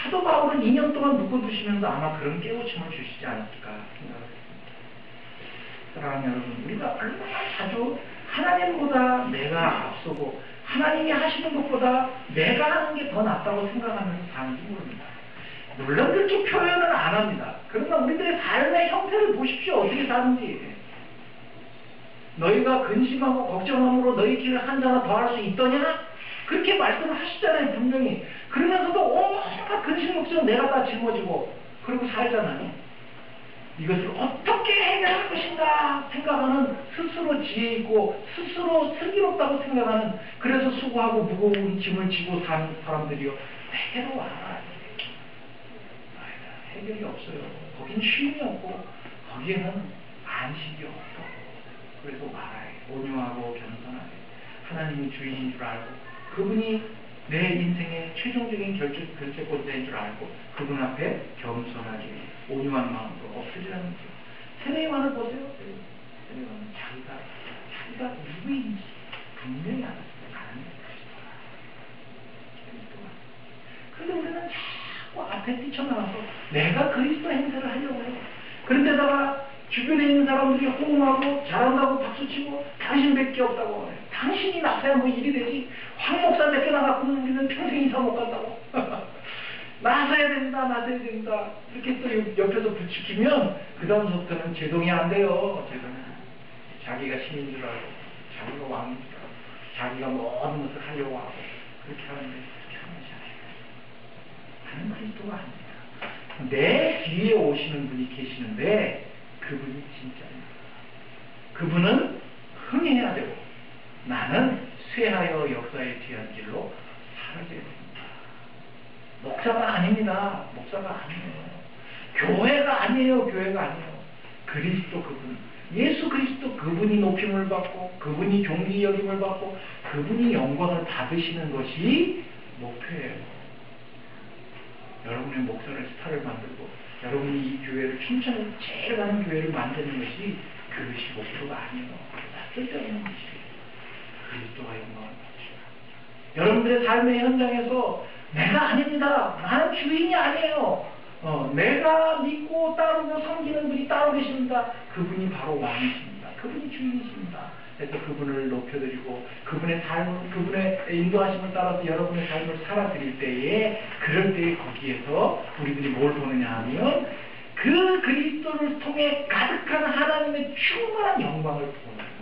사도 바울은 2년 동안 묶어두시면서 아마 그런 깨우침을 주시지 않았을까 생각합니다. 사랑하는 여러분, 우리가 얼마나 자주 하나님보다 내가 앞서고 하나님이 하시는 것보다 내가 하는 게 더 낫다고 생각하면서 사는지 모릅니다. 물론 그렇게 표현은 안 합니다. 그러나 우리들의 삶의 형태를 보십시오. 어떻게 사는지. 너희가 근심하고 걱정함으로 너희 길을 한 자나 더 할 수 있더냐? 그렇게 말씀을 하시잖아요, 분명히. 그러면서도 온갖 근심 걱정 내가 다 짊어지고 그러고 살잖아요. 이것을 어떻게 해결할 것인가 생각하는 스스로 지혜 있고 스스로 슬기롭다고 생각하는, 그래서 수고하고 무거운 짐을 지고 사는 사람들이요, 내게로 와라. 해결이 없어요. 거긴 쉼이 없고 거기에는 안식이 없고. 그래서 와라. 온유하고 겸손하게 하나님이 주인인 줄 알고 그분이 내 인생의 최종적인 결제권자인 줄 알고 그분 앞에 겸손하게 온유한 마음으로 엎드리라는 거죠. 세례요한을 보세요. 세례요한은 자기가 누구인지 분명히 알았어요. 하나님의 그리스도가. 그런데 우리는 자꾸 앞에 뛰쳐나가서 내가 그리스도 행세를 하려고 해요. 그런데다가 주변에 있는 사람들이 호응하고 잘한다고 박수치고 당신밖에 없다고. 당신이 나서야 뭐 일이 되지. 황 목사 몇 개 나갔고는 우리는 평생 이사 못 간다고. 나서야 된다. 이렇게 또 옆에서 부추기면 그 다음부터는 제동이 안 돼요. 제동이. 자기가 신인 줄 알고 자기가 왕인 줄 알고 자기가 모든 것을 하려고 하고 그렇게 하는데 그렇게 하는 것이 아니에요. 나는 그리스도가 아닙니다. 내 뒤에 오시는 분이 계시는데 그분이 진짜입니다. 그분은 흥해야 되고 나는 쇠하여 역사의 뒤한 길로 살아야 됩니다. 목사가 아닙니다. 목사가 아니에요. 교회가 아니에요. 그리스도 그분. 예수 그리스도 그분이 높임을 받고 그분이 존귀 여김을 받고 그분이 영광을 받으시는 것이 목표예요. 여러분의 목사를 스타를 만들고 여러분이 이 교회를 춘천을 제일 가는 교회를 만드는 것이 그것이 목표가 아니에요. 쓸데없는 것이에요. 그리스도가 영광을 받으시라. 여러분들의 삶의 현장에서 내가 아닙니다. 나는 주인이 아니에요. 내가 믿고 따르고 섬기는 분이 따로 계십니다. 그분이 바로 왕이십니다. 그분이 주인이십니다. 그래서 그분을 높여드리고 그분의 삶을, 그분의 인도하심을 따라서 여러분의 삶을 살아드릴 때에, 그럴 때에 거기에서 우리들이 뭘 보느냐 하면 그 그리스도를 통해 가득한 하나님의 충만한 영광을 보는 거예요.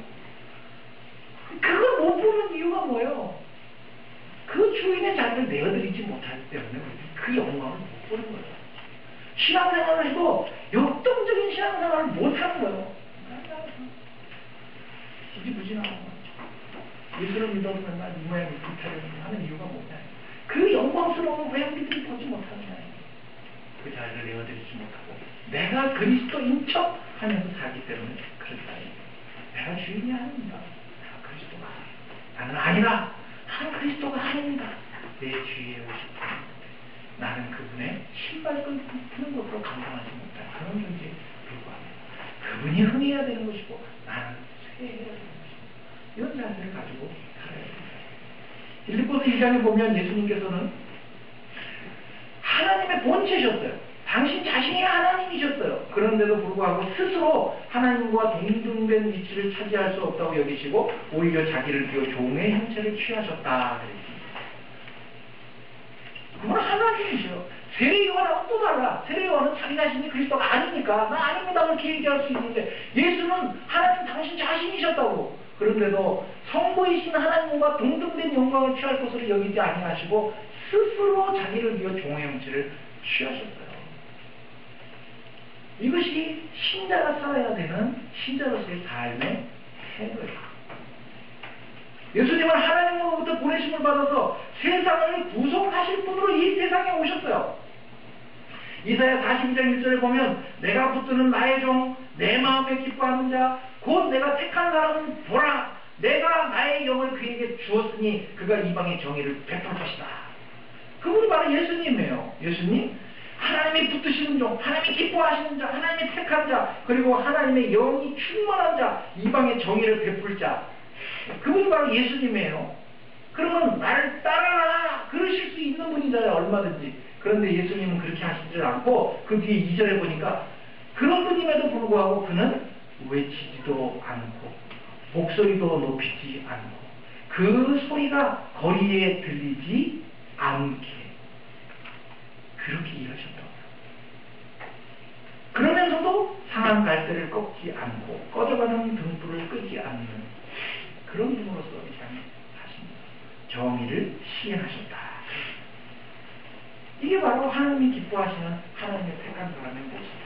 그걸 못 보는 이유가 뭐예요? 그 주인의 자리를 내어드리지 못하기 때문에 그 영광을 못 보는 거예요. 신앙생활을 해도 역동적인 신앙생활을 못하는 거예요. 지지부진하고 예수를 믿어도 맨날 이 모양 불타려 하는 이유가 뭐냐. 그 영광스러움을 왜 우리들이 보지 못하느냐. 그 자리를 내어드리지 못하고 내가 그리스도인 척 하면서 살기 때문에 그렇다. 내가 주인이 아닙니다. 내가 그리스도가 아닙니다. 나는 아니라 나는 그리스도가 아닙니다. 내 주위에 오실 분 나는 그분의 신발끈 푸는 것으로 감당하지 못한 그런 존재에 불과합니다. 그분이 흥해야 되는 것이고 나는 쇠해야 되는 것입니다. 이런 자세를 가지고 살아야 됩니다. 빌립보서 2장에 보면 예수님께서는 하나님의 본체셨어요. 당신 자신이 하나님이셨어요. 그런데도 불구하고 스스로 하나님과 동등된 위치를 차지할 수 없다고 여기시고 오히려 자기를 비워 종의 형체를 취하셨다 그랬습니다. 그건 하나님이죠. 세례요한하고 또 달라. 세례요한은 자기 자신이 그리스도가 아니니까 나 아닙니다 그렇게 얘기할 수 있는데, 예수는 하나님 당신 자신이셨다고. 그런데도 성부이신 하나님과 동등된 영광을 취할 것으로 여기지 아니하시고 스스로 자기를 비워 종의 형체를 취하셨어요. 이것이 신자가 살아야 되는 신자로서의 삶의 행위예요. 예수님은 하나님으로부터 보내심을 받아서 세상을 구속하실 분으로 이 세상에 오셨어요. 이사야 42장 1절에 보면 내가 붙드는 나의 종, 내 마음에 기뻐하는 자, 곧 내가 택한 사람은 보라, 내가 나의 영을 그에게 주었으니 그가 이방의 정의를 베풀 것이다. 그분이 바로 예수님이에요. 예수님, 하나님이 붙드시는 종, 하나님이 기뻐하시는 자, 하나님이 택한 자, 그리고 하나님의 영이 충만한 자, 이방의 정의를 베풀 자, 그분이 바로 예수님이에요. 그러면 나를 따라라 그러실 수 있는 분이잖아요. 얼마든지. 그런데 예수님은 그렇게 하시질 않고 그 뒤에 2절에 보니까 그런 분임에도 불구하고 그는 외치지도 않고 목소리도 높이지 않고 그 소리가 거리에 들리지 않게 그렇게 일하셨다고요. 그러면서도 상한 갈대를 꺾지 않고 꺼져가는 등불을 끄지 않는 그런 분으로서 이 삶을 사십니다. 정의를 시행하셨다. 이게 바로 하나님이 기뻐하시는 하나님의 택한 사람의 모습이에요.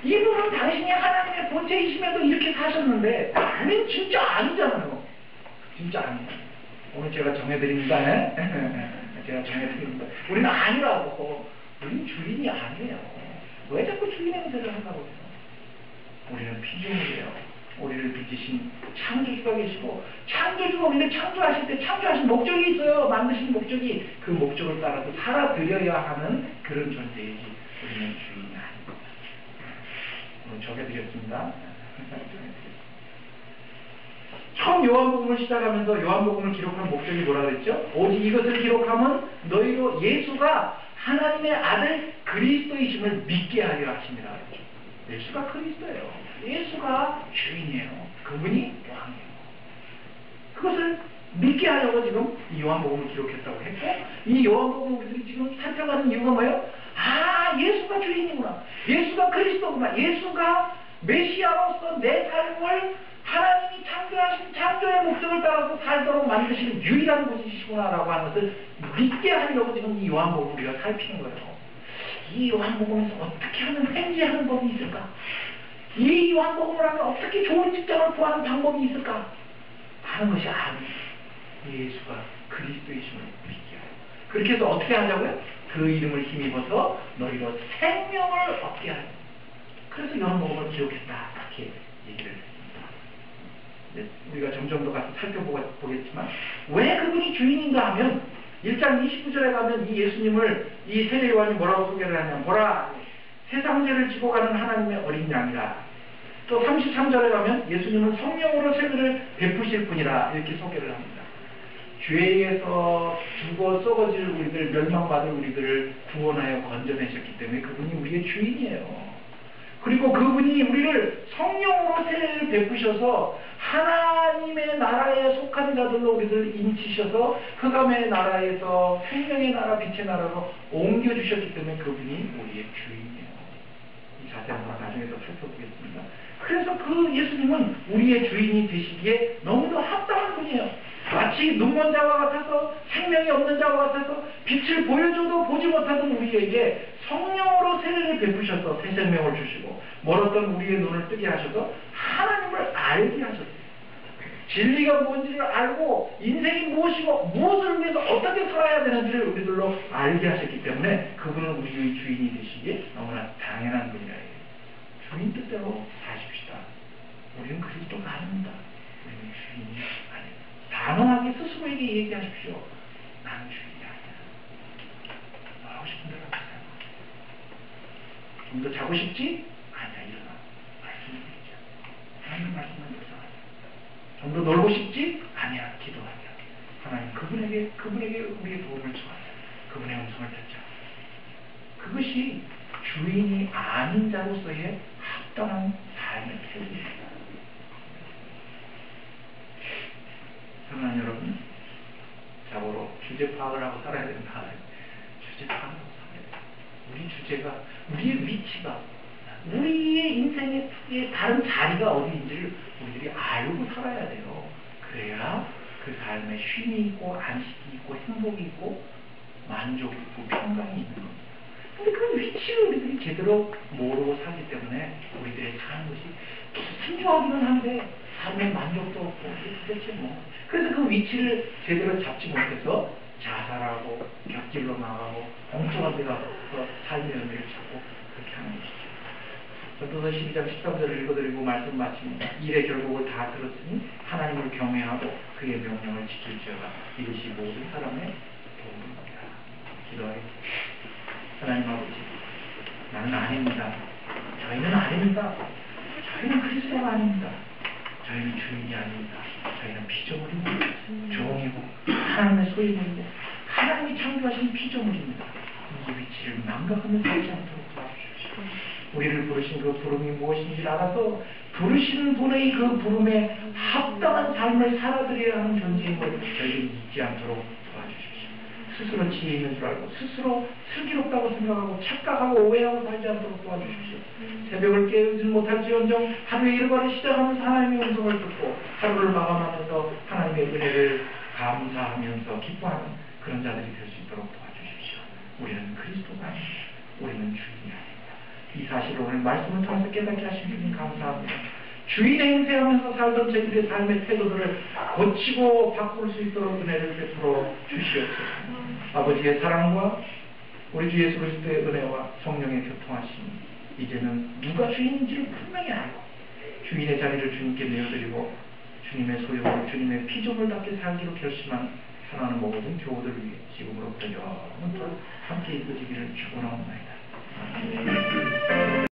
이분은 당신이 하나님의 본체이심에도 이렇게 사셨는데 우린 진짜 아니잖아요. 진짜 아니에요. 오늘 제가 정해드립니다. 제가 정해드립니다. 우리는 아니라고. 우린 주인이 아니에요. 왜 자꾸 주인 행세를 한다고 해요? 우리는 피조물이에요. 우리를 빚으신 창조주가 계시고 창조주가 우리를 창조하실 때 창조하신 목적이 있어요. 만드신 목적이 그 목적을 따라서 살아드려야 하는 그런 존재이지 우리는 주인이 아닙니다. 오늘 적어드렸습니다. 처음 요한복음을 시작하면서 요한복음을 기록한 목적이 뭐라 그랬죠? 오직 이것을 기록하면 너희로 예수가 하나님의 아들 그리스도이심을 믿게 하려 하심이라 그랬죠. 예수가 그리스도예요. 예수가 주인이에요. 그분이 왕이에요. 그것을 믿게 하려고 지금 이 요한복음을 기록했다고 했고 이 요한복음을 우리들이 지금 살펴가는 이유가 뭐예요? 아, 예수가 주인이구나. 예수가 그리스도구나. 예수가 메시아로서 내 삶을 하나님이 창조하신 창조의 목적을 따라서 살도록 만드시는 유일한 분이시구나라고 하는 것을 믿게 하려고 지금 이 요한복음을 우리가 살피는 거예요. 이 요한복음에서 어떻게 하면 횡재하는 법이 있을까? 이 요한복음을 하면 어떻게 좋은 직장을 구하는 방법이 있을까? 하는 것이 아니에요. 예수가 그리스도이심을 믿게 하요. 그렇게 해서 어떻게 하자고요? 그 이름을 힘입어서 너희로 생명을 얻게 하요. 그래서 요한복음을 기록했다. 그렇게 얘기를 했습니다. 우리가 점점 더 가서 살펴보겠지만 왜 그분이 주인인가 하면 1장 29절에 가면 이 예수님을 이 세례 요한이 뭐라고 소개를 하냐면 보라 세상 죄를 지고 가는 하나님의 어린 양이라. 또 33절에 가면 예수님은 성령으로 세례를 베푸실 분이라 이렇게 소개를 합니다. 죄에서 죽어 썩어질 우리들 멸망받을 우리들을 구원하여 건져내셨기 때문에 그분이 우리의 주인이에요. 그리고 그분이 우리를 성령으로 세례를 베푸셔서 하나님의 나라에 속한 자들로 우리를 인치셔서 흑암의 나라에서 생명의 나라 빛의 나라로 옮겨주셨기 때문에 그분이 우리의 주인이에요. 이 자세한 건 나중에 더 살펴보겠습니다. 그래서 그 예수님은 우리의 주인이 되시기에 너무도 합당한 분이에요. 마치 눈먼 자와 같아서 생명이 없는 자와 같아서 빛을 보여줘도 보지 못하던 우리에게 성령으로 세례를 베푸셔서 새 생명을 주시고 멀었던 우리의 눈을 뜨게 하셔서 하나님을 알게 하셨어요. 진리가 뭔지를 알고 인생이 무엇이고 무엇을 위해서 어떻게 살아야 되는지를 우리들로 알게 하셨기 때문에 그분은 우리의 주인이 되시기에 너무나 당연한 분이라 해요. 주인 뜻대로 사십시다. 우리는 그리스도가 아닙니다. 우리는 주인이 아닙니다. 단호하게 스스로에게 얘기하십시오. 나는 주인이 아니야. 하고 싶은 대로 하세요. 좀 더 자고 싶지? 아니야, 일어나. 말씀을 드리자. 하나님 말씀을 묵상하자. 좀 더 놀고 싶지? 아니야, 기도하자. 하나님 그분에게 우리의 도움을 청하자. 그분의 음성을 듣자. 그것이 주인이 아닌 자로서의 합당한 삶의 태도입니다. 사랑하는 여러분, 자고로 주제 파악을 하고 살아야 된다. 주제 파악을 하고 살아야 된다. 우리 주제가, 우리의 위치가, 우리의 인생의 다른 자리가 어디인지를 우리들이 알고 살아야 돼요. 그래야 그 삶에 쉼이 있고 안식이 있고 행복이 있고 만족이 있고 평강이 있는 겁니다. 근데 그건 그 위치를 우리들이 제대로 모르고 살기 때문에 우리들의 사는 것이 신중하기는 한데 삶의 만족도 없고 도대체 뭐 그래서 그 위치를 제대로 잡지 못해서 자살하고 곁길로 나가고 엉뚱한 데 가서 삶의 의미를 찾고 그렇게 하는 것이죠. 전도서 12장 13절을 읽어드리고 말씀 마칩니다. 일의 결국을 다 들었으니 하나님을 경외하고 그의 명령을 지킬지어다. 이것이 모든 사람의 도움입니다. 기도하겠습니다. 하나님 아버지, 나는 아닙니다. 저희는 아닙니다. 저희는 그리스도가 아닙니다. 저희는 주인이 아닙니다. 저희는 피조물이고 종이고 하나님의 소유물이고 하나님이 창조하신 피조물입니다. 이 위치를 망각하며 살지 않도록 도와주십시오. 우리를 부르신 그 부름이 무엇인지 알아서 부르시는 분의 그 부름에 합당한 삶을 살아드려야 하는 존재인 걸 저희들이 잊지 않도록 도와주십시오. 스스로 지혜 있는 줄 알고 스스로 슬기롭다고 생각하고 착각하고 오해하고 살지 않도록 도와주십시오. 새벽을 깨우지 못할지언정 하루의 일과를 시작하면서 하나님의 음성을 듣고 하루를 마감하면서 하나님의 은혜를 감사하면서 기뻐하는 그런 자들이 될 수 있도록 도와주십시오. 우리는 그리스도가 아닙니다. 우리는 주인이 아닙니다. 이 사실을 오늘 말씀을 통해서 깨닫게 하신 주님 감사합니다. 주인 행세하면서 살던 저희들의 삶의 태도들을 고치고 바꿀 수 있도록 은혜를 베풀어 주시옵소서. 아버지의 사랑과 우리 주 예수 그리스도의 은혜와 성령의 교통하심이 이제는 누가 주인인지를 분명히 알고 주인의 자리를 주님께 내어드리고 주님의 소유물, 주님의 피조물답게 살기로 결심한 사랑하는 모든 교우들 위해 지금으로부터 영원토록 함께 이루어지기를 축원하옵나이다. 아멘.